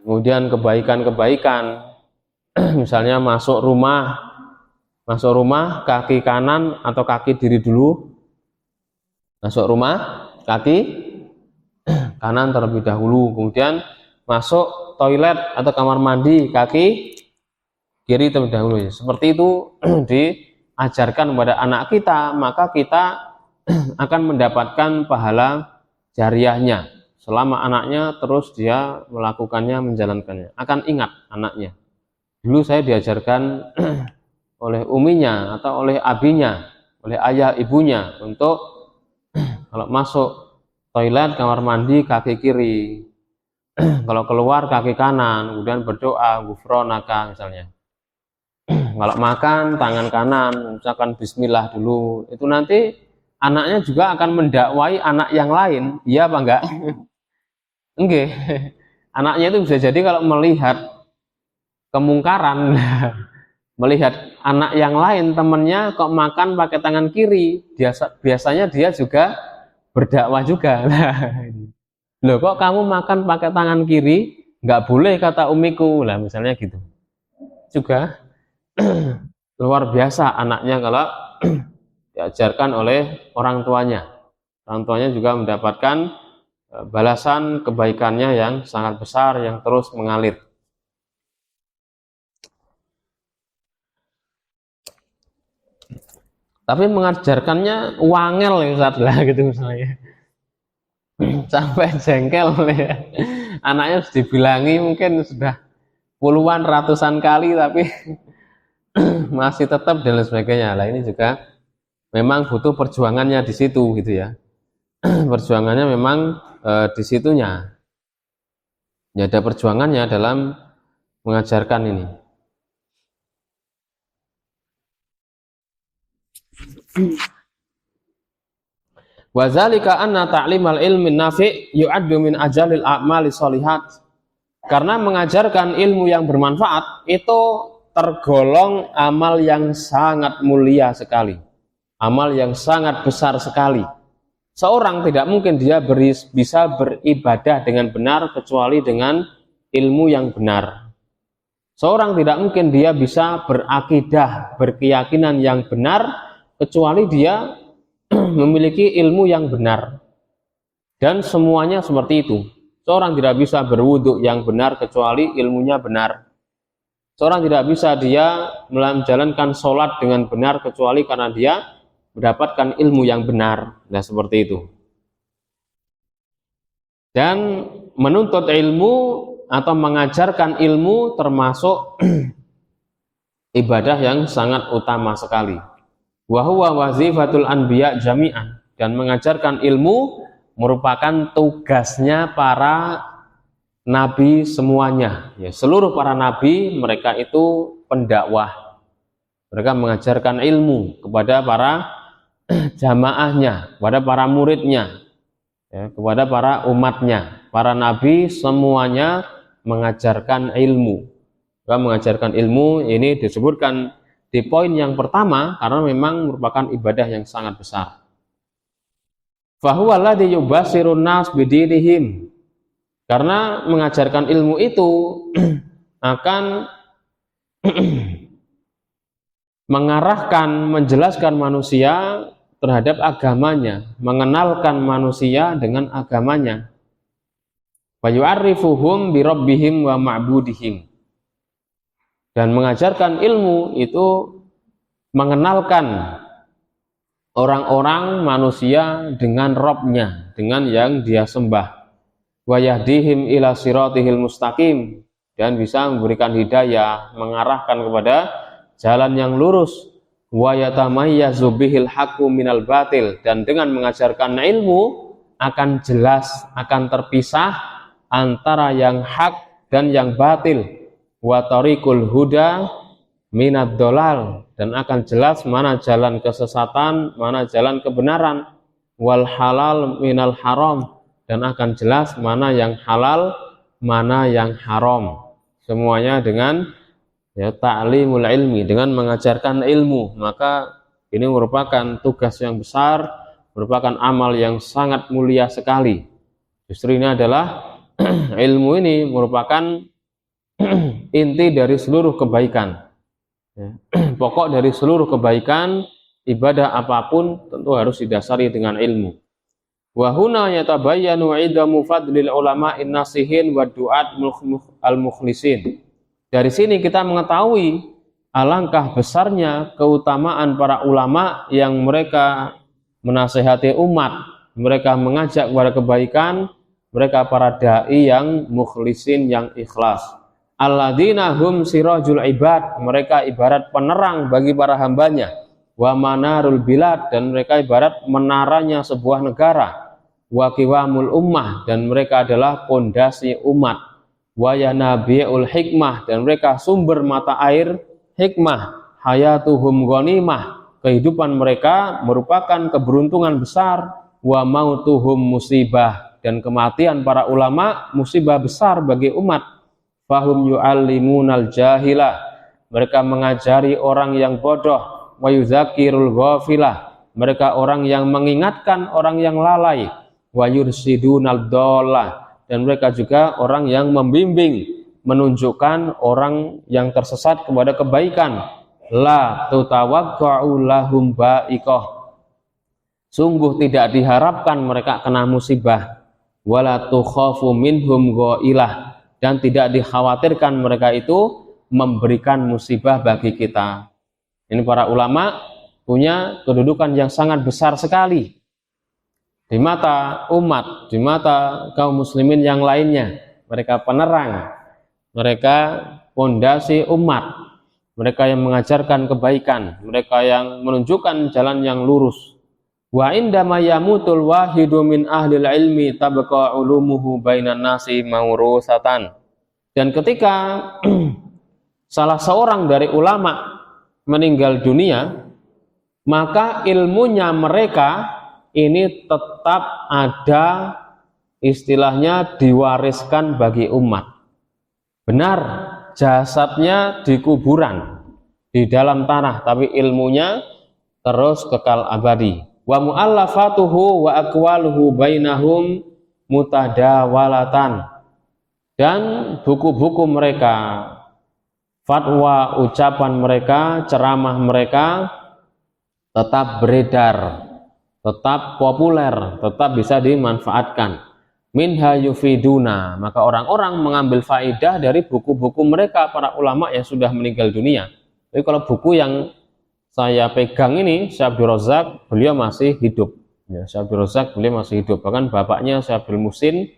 kemudian kebaikan-kebaikan, misalnya masuk rumah kaki kanan atau kaki diri dulu, masuk rumah kaki kanan terlebih dahulu, kemudian masuk toilet atau kamar mandi kaki kiri terlebih dahulu. Seperti itu diajarkan kepada anak kita, maka kita akan mendapatkan pahala jariahnya selama anaknya terus dia melakukannya, menjalankannya, akan ingat anaknya. Dulu saya diajarkan oleh uminya atau oleh abinya, oleh ayah ibunya untuk kalau masuk toilet kamar mandi kaki kiri, kalau keluar kaki kanan, kemudian berdoa ghufronaka misalnya. Kalau makan tangan kanan, misalkan bismillah dulu. Itu nanti anaknya juga akan mendakwai anak yang lain, iya apa enggak? Enggak. Anaknya itu bisa jadi kalau melihat kemungkaran, melihat anak yang lain temennya kok makan pakai tangan kiri, biasanya dia juga berdakwah juga. Loh kok kamu makan pakai tangan kiri? Nggak boleh kata umiku lah, misalnya gitu. Juga luar biasa anaknya kalau diajarkan oleh orang tuanya. Orang tuanya juga mendapatkan balasan kebaikannya yang sangat besar, yang terus mengalir. Tapi mengajarkannya wangel ya Ustaz lah gitu misalnya. Sampai jengkel ya. Anaknya sudah dibilangi mungkin sudah puluhan ratusan kali tapi masih tetap dan lain sebagainya. Lah ini juga memang butuh perjuangannya di situ gitu ya. Perjuangannya memang di situnya. Ya ada perjuangannya dalam mengajarkan ini. Wa zalika anna ta'limal ilmin nafi' yu'addu min ajalil a'mali sholihat. Karena mengajarkan ilmu yang bermanfaat itu tergolong amal yang sangat mulia sekali, amal yang sangat besar sekali. Seorang tidak mungkin dia bisa beribadah dengan benar kecuali dengan ilmu yang benar. Seorang tidak mungkin dia bisa berakidah, berkeyakinan yang benar kecuali dia memiliki ilmu yang benar. Dan semuanya seperti itu. Seorang tidak bisa berwudu yang benar kecuali ilmunya benar. Seorang tidak bisa dia menjalankan sholat dengan benar kecuali karena dia mendapatkan ilmu yang benar. Nah, seperti itu. Dan menuntut ilmu atau mengajarkan ilmu termasuk ibadah yang sangat utama sekali. Wa huwa wazifatul anbiya jami'an, dan mengajarkan ilmu merupakan tugasnya para nabi semuanya. Ya, seluruh para nabi mereka itu pendakwah. Mereka mengajarkan ilmu kepada para jamaahnya, kepada para muridnya, ya, kepada para umatnya. Para nabi semuanya mengajarkan ilmu. Mereka mengajarkan ilmu ini disebutkan di poin yang pertama karena memang merupakan ibadah yang sangat besar. Fahuwa alladhi yubashirun nas bidinihim. Karena mengajarkan ilmu itu akan mengarahkan, menjelaskan manusia terhadap agamanya, mengenalkan manusia dengan agamanya. Wa yu'arrifuhum bi rabbihim wa ma'budihim. Dan mengajarkan ilmu itu mengenalkan orang-orang manusia dengan Rabb-nya, dengan yang dia sembah. Wa yahdihim ila siratihil mustaqim, dan bisa memberikan hidayah, mengarahkan kepada jalan yang lurus. Wa yatamayyazu bihil haqqu minal batil, dan dengan mengajarkan ilmu akan jelas, akan terpisah antara yang hak dan yang batil. Wa tariqul huda minad dolal, dan akan jelas mana jalan kesesatan, mana jalan kebenaran. Wal halal minal haram, dan akan jelas mana yang halal, mana yang haram. Semuanya dengan ya, ta'limul ilmi, dengan mengajarkan ilmu. Maka ini merupakan tugas yang besar, merupakan amal yang sangat mulia sekali. Justru ini adalah ilmu ini merupakan inti dari seluruh kebaikan. Ya. Pokok dari seluruh kebaikan, ibadah apapun tentu harus didasari dengan ilmu. Wa huna yatabayyanu 'idamu fadlil ulama'in nasihin wa du'at al-mukhlisin. Dari sini kita mengetahui alangkah besarnya keutamaan para ulama yang mereka menasihati umat, mereka mengajak kepada kebaikan, mereka para dai yang mukhlisin, yang ikhlas. Alladzina hum sirajul ibad, mereka ibarat penerang bagi para hambanya. Wa manarul bilad, dan mereka ibarat menaranya sebuah negara. Wa qiwamul ummah, dan mereka adalah pondasi umat. Wa yanabiul hikmah, dan mereka sumber mata air hikmah. Hayatuhum ghanimah, kehidupan mereka merupakan keberuntungan besar. Wa mautuhum musibah, dan kematian para ulama musibah besar bagi umat. Fahum yu'allimunal jahilah, mereka mengajari orang yang bodoh. Wa yuzakirul ghafilah, mereka orang yang mengingatkan orang yang lalai. Wa yursidunal dollah, dan mereka juga orang yang membimbing, menunjukkan orang yang tersesat kepada kebaikan. La tutawaqqa'u lahum ba'iqah, sungguh tidak diharapkan mereka kena musibah. Wala tukhafu minhum ghailah, dan tidak dikhawatirkan mereka itu memberikan musibah bagi kita. Ini para ulama punya kedudukan yang sangat besar sekali di mata umat, di mata kaum muslimin yang lainnya. Mereka penerang, mereka pondasi umat, mereka yang mengajarkan kebaikan, mereka yang menunjukkan jalan yang lurus. Wa indama yamutul wahidu min ahlil ilmi tabqa ulumuhu bainan nasi maurusatan. Dan ketika salah seorang dari ulama meninggal dunia, maka ilmunya mereka ini tetap ada, istilahnya diwariskan bagi umat. Benar, jasadnya di kuburan, di dalam tanah, tapi ilmunya terus kekal abadi. Wa mu'allafatuhu wa aqwaluhu bainahum mutadawalatan, dan buku-buku mereka, fatwa, ucapan mereka, ceramah mereka tetap beredar, tetap populer, tetap bisa dimanfaatkan. minha yufiduna, maka orang-orang mengambil faedah dari buku-buku mereka para ulama yang sudah meninggal dunia. Jadi kalau buku yang saya pegang ini Syekh Abdul Razak, beliau masih hidup ya, Syekh Abdul Razak beliau masih hidup, bahkan bapaknya Syekh Abdul Muhsin,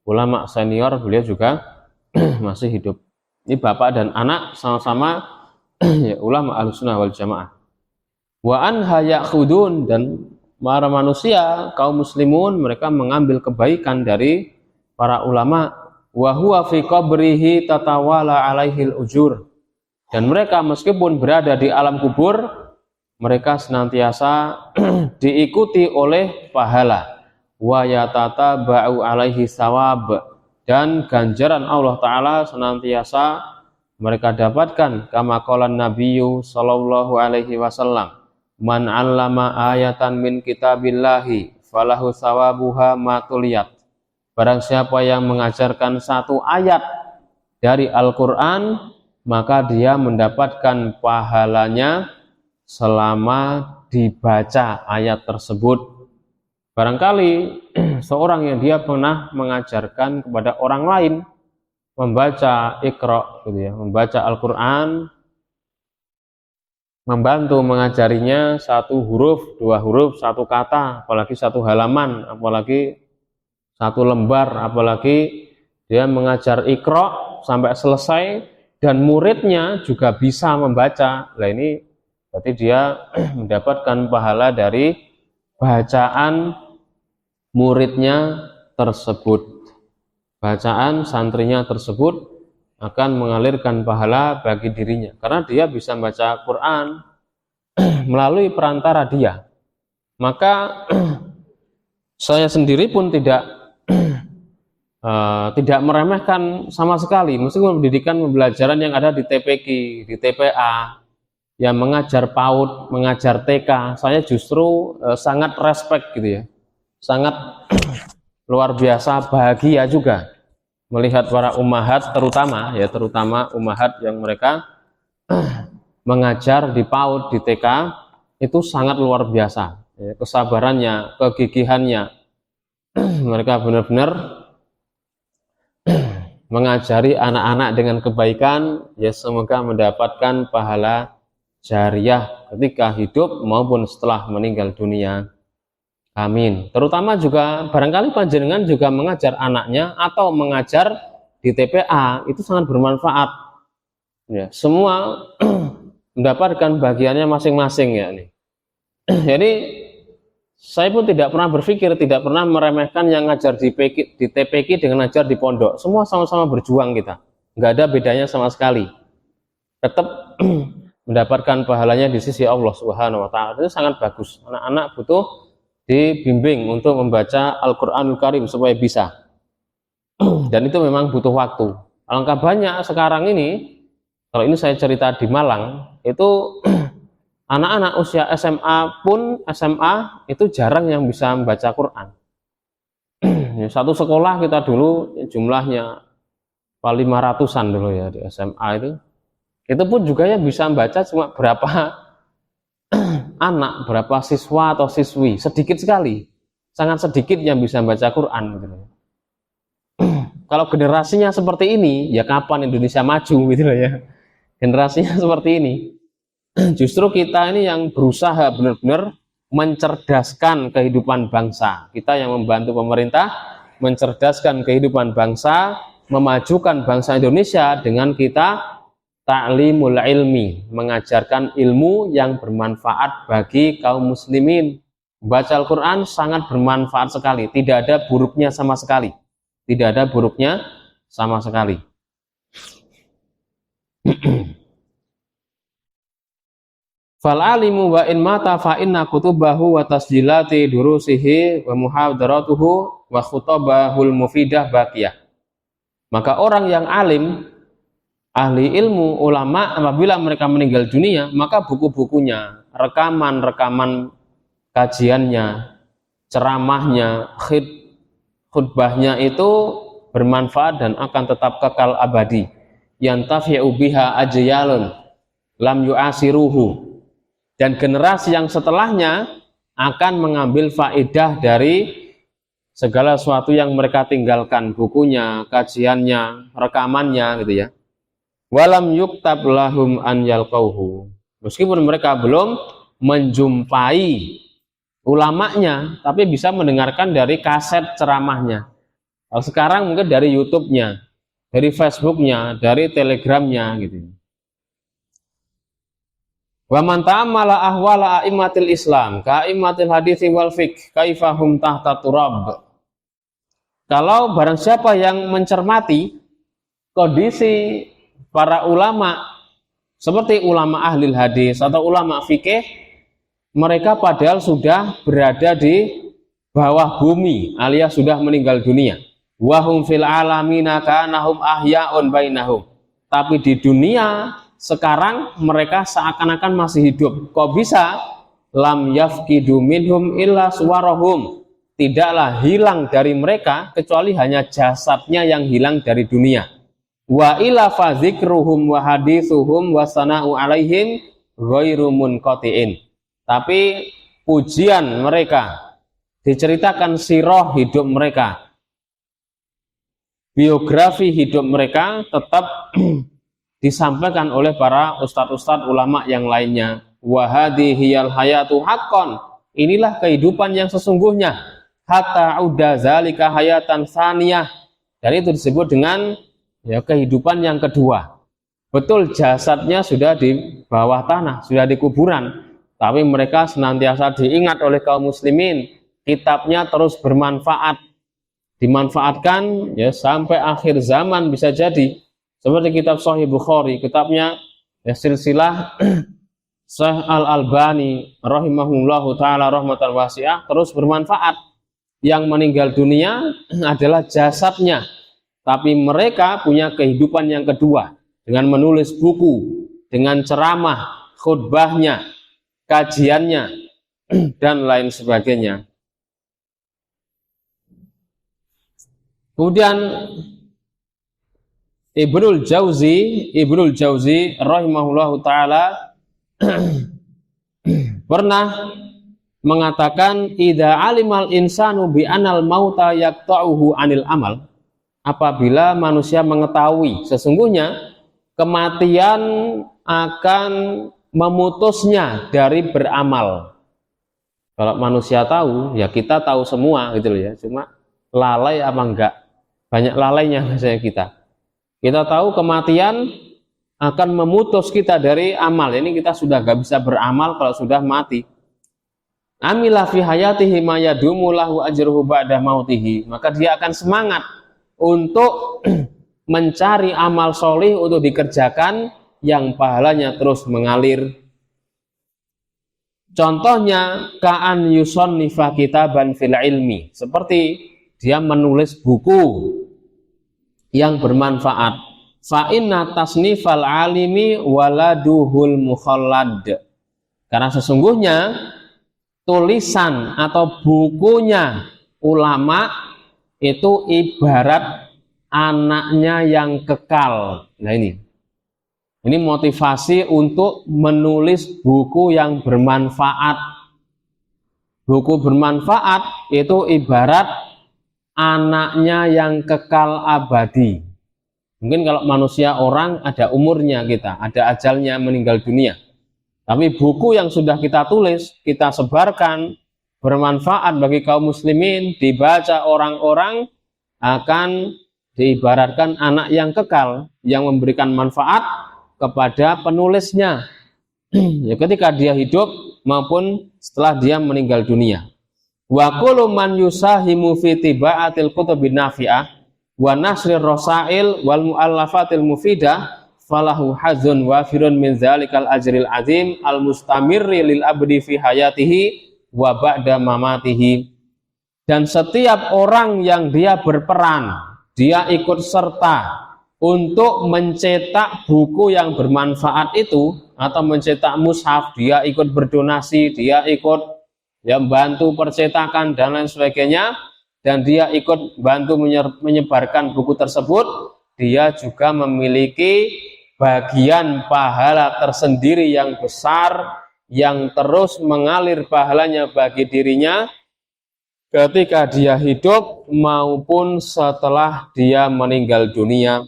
ulama senior, beliau juga masih hidup. Ini bapak dan anak sama-sama ya, ulama Ahlussunnah wal Jamaah. Wa anha ya'khudun, dan para manusia kaum muslimun mereka mengambil kebaikan dari para ulama. Wa huwa fi qabrihi tatawala alaihil ujur, dan mereka meskipun berada di alam kubur mereka senantiasa diikuti oleh pahala. Wa yatataba'u alaihi sawab, dan ganjaran Allah Ta'ala senantiasa mereka dapatkan. Kama qala Nabiyyu sallallahu alaihi wasallam, man 'allama ayatan min kitabillahi falahu sawabuha ma tuliyat. Barang siapa yang mengajarkan satu ayat dari Al-Qur'an, maka dia mendapatkan pahalanya selama dibaca ayat tersebut. Barangkali seorang yang dia pernah mengajarkan kepada orang lain membaca Iqra gitu ya, membaca Al-Qur'an, membantu mengajarinya satu huruf, dua huruf, satu kata, apalagi satu halaman, apalagi satu lembar, apalagi dia mengajar Iqra sampai selesai dan muridnya juga bisa membaca. Nah ini berarti dia mendapatkan pahala dari bacaan muridnya tersebut. Bacaan santrinya tersebut akan mengalirkan pahala bagi dirinya, karena dia bisa membaca Quran melalui perantara dia. Maka saya sendiri pun tidak meremehkan sama sekali, meskipun pendidikan pembelajaran yang ada di TPQ, di TPA, yang mengajar PAUD, mengajar TK, saya justru sangat respect gitu ya, sangat luar biasa bahagia juga melihat para ummahat, terutama ummahat yang mereka mengajar di PAUD, di TK, itu sangat luar biasa ya, kesabarannya, kegigihannya. Mereka benar-benar mengajari anak-anak dengan kebaikan, ya semoga mendapatkan pahala jariah ketika hidup maupun setelah meninggal dunia. Amin. Terutama juga barangkali panjenengan juga mengajar anaknya atau mengajar di TPA, itu sangat bermanfaat. Ya, semua mendapatkan bagiannya masing-masing ya nih. Jadi saya pun tidak pernah berpikir, tidak pernah meremehkan yang ngajar di TPQ dengan ngajar di pondok. Semua sama-sama berjuang kita. Nggak ada bedanya sama sekali. Tetap mendapatkan pahalanya di sisi Allah Subhanahu wa Ta'ala. Itu sangat bagus. Anak-anak butuh dibimbing untuk membaca Al-Quranul Karim supaya bisa. Dan itu memang butuh waktu. Alangkah banyak sekarang ini, kalau ini saya cerita di Malang, itu anak-anak usia SMA itu jarang yang bisa membaca Quran. Satu sekolah kita dulu jumlahnya 500-an dulu ya di SMA itu. Itu pun juga yang bisa membaca cuma berapa anak, berapa siswa atau siswi, sedikit sekali, sangat sedikit yang bisa membaca Quran gitu. Kalau generasinya seperti ini, ya kapan Indonesia maju gitu loh ya. Generasinya seperti ini. Justru kita ini yang berusaha benar-benar mencerdaskan kehidupan bangsa. Kita yang membantu pemerintah mencerdaskan kehidupan bangsa, memajukan bangsa Indonesia dengan kita ta'limul ilmi, mengajarkan ilmu yang bermanfaat bagi kaum muslimin. Baca Al-Quran sangat bermanfaat sekali, tidak ada buruknya sama sekali. Tidak ada buruknya sama sekali. Fal alimu wa in mata fa inna kutubahu wa tasjilati durusihi wa muhadaratuhu wa khutabahul mufidah baqiyah. Maka orang yang alim, ahli ilmu, ulama, apabila mereka meninggal dunia, maka buku-bukunya, rekaman-rekaman kajiannya, ceramahnya, khutbahnya itu bermanfaat dan akan tetap kekal abadi. Yantafi'u biha ajyalun lam yu'asiruhu. Dan generasi yang setelahnya akan mengambil faedah dari segala sesuatu yang mereka tinggalkan, bukunya, kajiannya, rekamannya gitu ya. Walam yuktab lahum an yalqauhu. Meskipun mereka belum menjumpai ulamanya, tapi bisa mendengarkan dari kaset ceramahnya. Kalau sekarang mungkin dari YouTube-nya, dari Facebook-nya, dari Telegram-nya gitu. Wa man ta'ammala ahwala a'immatil Islam, ka'immatil hadits wal fiqh, kaifahum tahta turab. Kalau barang siapa yang mencermati kondisi para ulama seperti ulama ahli hadis atau ulama fikih, mereka padahal sudah berada di bawah bumi alias sudah meninggal dunia. Wahum fil alamina kanahum ahya'un bainahum. Tapi di dunia sekarang mereka seakan-akan masih hidup. Kok bisa? Lam yafkidu minhum illa suwarahum. Tidaklah hilang dari mereka kecuali hanya jasadnya yang hilang dari dunia. Wa ila fadzikruhum wa hadithuhum wa sana'u alaihim ghairu munqati'in. Tapi pujian mereka, diceritakan sirah hidup mereka, biografi hidup mereka tetap disampaikan oleh para ustadz-ustadz ulama yang lainnya. Wa hadhiyal hayatu haqqan. Inilah kehidupan yang sesungguhnya. Hatta uda zalika hayatan saniyah. Dan itu disebut dengan ya kehidupan yang kedua. Betul jasadnya sudah di bawah tanah, sudah di kuburan. Tapi mereka senantiasa diingat oleh kaum muslimin. Kitabnya terus bermanfaat, dimanfaatkan ya sampai akhir zaman bisa jadi. Seperti kitab Sahih Bukhari, kitabnya ya silsilah Syekh Al-Albani rahimahullahu taala rahmatan wasi'ah terus bermanfaat. Yang meninggal dunia adalah jasadnya, tapi mereka punya kehidupan yang kedua dengan menulis buku, dengan ceramah, khutbahnya, kajiannya dan lain sebagainya. Kemudian Ibnul Jauzi rahimahullahu taala pernah mengatakan idza alimal insanu bi anal mauta yaqta'uhu anil amal. Apabila manusia mengetahui sesungguhnya kematian akan memutusnya dari beramal. Kalau manusia tahu, ya kita tahu semua gitu loh ya. Cuma lalai apa enggak? Banyak lalainya saya kita. Kita tahu kematian akan memutus kita dari amal. Ini kita sudah gak bisa beramal kalau sudah mati. Amilah fi hayatihi ma yadumu lahu ajruhu ba'da mautihi. Maka dia akan semangat untuk mencari amal solih untuk dikerjakan yang pahalanya terus mengalir. Contohnya ka'an yusannifa kitaban fil ilmi, seperti dia menulis buku yang bermanfaat. Fa inna tasnifal alimi waladuhul mukhallad. Karena sesungguhnya tulisan atau bukunya ulama itu ibarat anaknya yang kekal. Nah ini motivasi untuk menulis buku yang bermanfaat. Buku bermanfaat itu ibarat anaknya yang kekal abadi. Mungkin kalau manusia orang ada umurnya kita, ada ajalnya meninggal dunia. Tapi buku yang sudah kita tulis, kita sebarkan, bermanfaat bagi kaum muslimin, dibaca orang-orang, akan diibaratkan anak yang kekal, yang memberikan manfaat kepada penulisnya. Ya, ketika dia hidup maupun setelah dia meninggal dunia. Wa kullu man yusahimu fi tibaatil kutubin nafi'ah wa nasrir rasail wal muallafatil mufidah falahu hazun wafirun min zalikal ajril azim al mustamirri lil abdi fi hayatihi wa ba'da mamatihi. Dan setiap orang yang dia berperan, dia ikut serta untuk mencetak buku yang bermanfaat itu atau mencetak mushaf, dia ikut berdonasi, dia ikut ya bantu percetakan dan lain sebagainya, dan dia ikut bantu menyebarkan buku tersebut, dia juga memiliki bagian pahala tersendiri yang besar yang terus mengalir pahalanya bagi dirinya ketika dia hidup maupun setelah dia meninggal dunia.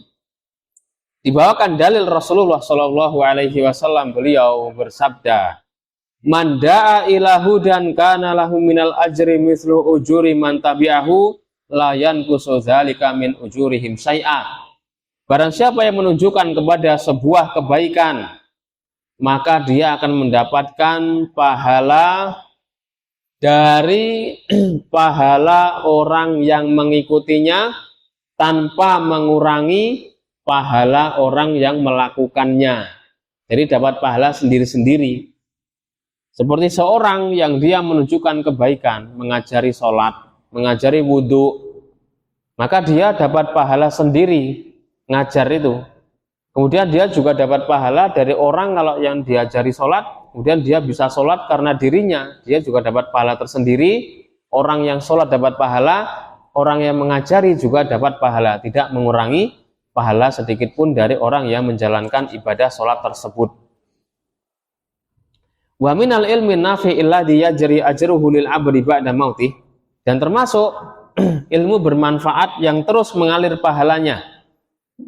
Dibawakan dalil Rasulullah Shallallahu Alaihi Wasallam, beliau bersabda, "Man da'a ila hudan kana lahu minal ajri mithlu ujuri man tabi'ahu la yanqusu dzalika min ujurihim syai'a." Barang siapa yang menunjukkan kepada sebuah kebaikan, maka dia akan mendapatkan pahala dari pahala orang yang mengikutinya tanpa mengurangi pahala orang yang melakukannya. Jadi dapat pahala sendiri-sendiri. Seperti seorang yang dia menunjukkan kebaikan, mengajari sholat, mengajari wudhu, maka dia dapat pahala sendiri ngajar itu. Kemudian dia juga dapat pahala dari orang kalau yang diajari sholat, kemudian dia bisa sholat karena dirinya, dia juga dapat pahala tersendiri. Orang yang sholat dapat pahala, orang yang mengajari juga dapat pahala, tidak mengurangi pahala sedikit pun dari orang yang menjalankan ibadah sholat tersebut. Wa minal ilmi nafi illadhi yajri ajruhu lil abdi ba'da mautih, dan termasuk ilmu bermanfaat yang terus mengalir pahalanya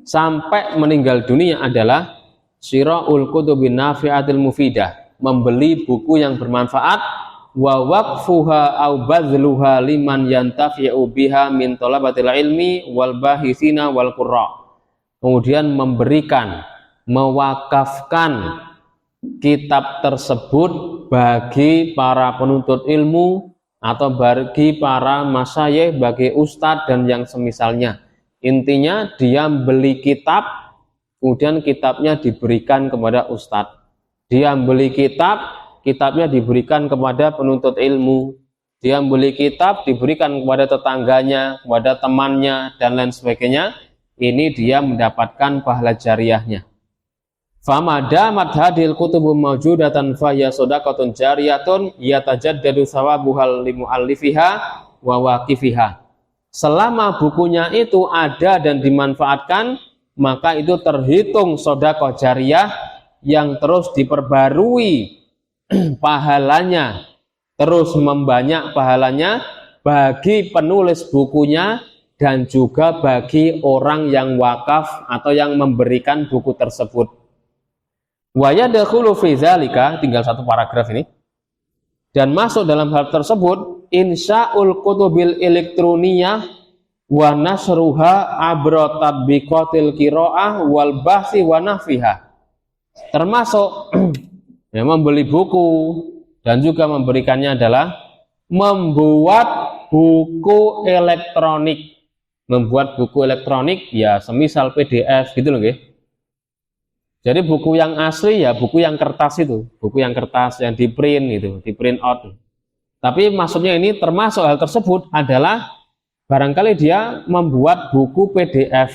sampai meninggal dunia adalah syira'ul kutubin nafi'atil mufidah, membeli buku yang bermanfaat, wa waqfuha au badluha liman yantafi'u biha min talabatil ilmi wal bahithina wal qurra. Kemudian memberikan, mewakafkan kitab tersebut bagi para penuntut ilmu atau bagi para masyayikh, bagi ustadz dan yang semisalnya. Intinya dia beli kitab, kemudian kitabnya diberikan kepada ustadz. Dia beli kitab, kitabnya diberikan kepada penuntut ilmu. Dia beli kitab, diberikan kepada tetangganya, kepada temannya, dan lain sebagainya. Ini dia mendapatkan pahala jariahnya. Famadamat hadil kutubu mawjudatan fahya sodaqatun jariyatun yatajaddadu sawabuhal limu'allifiha wa waqifiha. Selama bukunya itu ada dan dimanfaatkan, maka itu terhitung sedekah jariyah yang terus diperbarui pahalanya, terus membanyak pahalanya bagi penulis bukunya dan juga bagi orang yang wakaf atau yang memberikan buku tersebut. Wa yadkhulu fi dzalika, tinggal satu paragraf ini. Dan masuk dalam hal tersebut insya'ul kutubil elektroniyah wa nasruha abra tatbiqatil qiraah wal bahsi wa nahfiha. Termasuk ya, membeli buku dan juga memberikannya adalah membuat buku elektronik. Membuat buku elektronik ya semisal PDF gitu loh nggih. Jadi buku yang asli ya buku yang kertas itu, buku yang kertas yang di print gitu, di print out. Tapi maksudnya ini termasuk hal tersebut adalah barangkali dia membuat buku PDF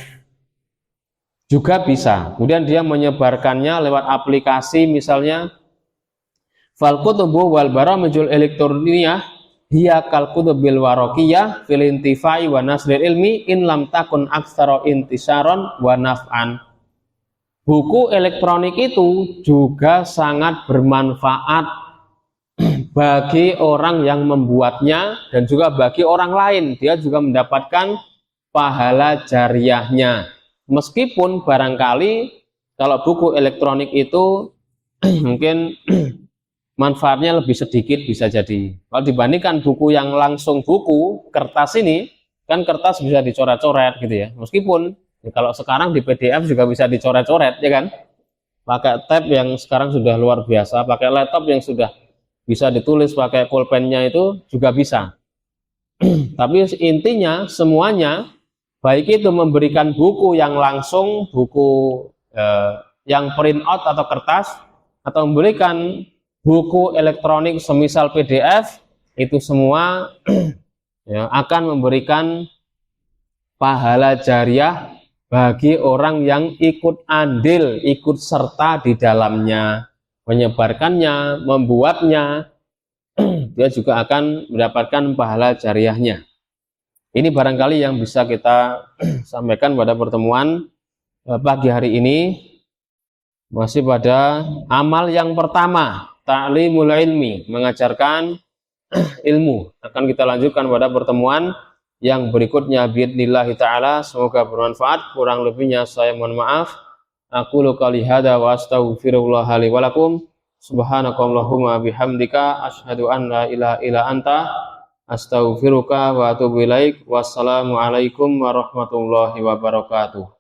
juga bisa. Kemudian dia menyebarkannya lewat aplikasi misalnya fal kutubu wal baramijul elektroniyah hiya kal kutubil waraqiyah fil intifai wa nasril ilmi in lam takun aktsara intisaron wa naf'an. Buku elektronik itu juga sangat bermanfaat bagi orang yang membuatnya dan juga bagi orang lain. Dia juga mendapatkan pahala jariahnya. Meskipun barangkali kalau buku elektronik itu mungkin manfaatnya lebih sedikit bisa jadi. Kalau dibandingkan buku yang langsung buku kertas ini, kan kertas bisa dicoret-coret gitu ya. Meskipun ya, kalau sekarang di PDF juga bisa dicoret-coret ya kan, pakai tab yang sekarang sudah luar biasa, pakai laptop yang sudah bisa ditulis pakai pulpennya itu juga bisa. Tapi intinya semuanya, baik itu memberikan buku yang langsung, buku yang print out atau kertas, atau memberikan buku elektronik semisal PDF, itu semua ya, akan memberikan pahala jariah bagi orang yang ikut andil, ikut serta di dalamnya, menyebarkannya, membuatnya, dia juga akan mendapatkan pahala jariahnya. Ini barangkali yang bisa kita sampaikan pada pertemuan pagi hari ini. Masih pada amal yang pertama, ta'limul ilmi, mengajarkan ilmu. Akan kita lanjutkan pada pertemuan yang berikutnya biidznillah taala. Semoga bermanfaat. Kurang lebihnya saya mohon maaf. Aku qouli hada wa astaghfirullah li wa lakum. Subhanakallahumma bihamdika asyhadu an la ilaha illa anta astaghfiruka wa atubu ilaik. Wassalamualaikum warahmatullahi wabarakatuh.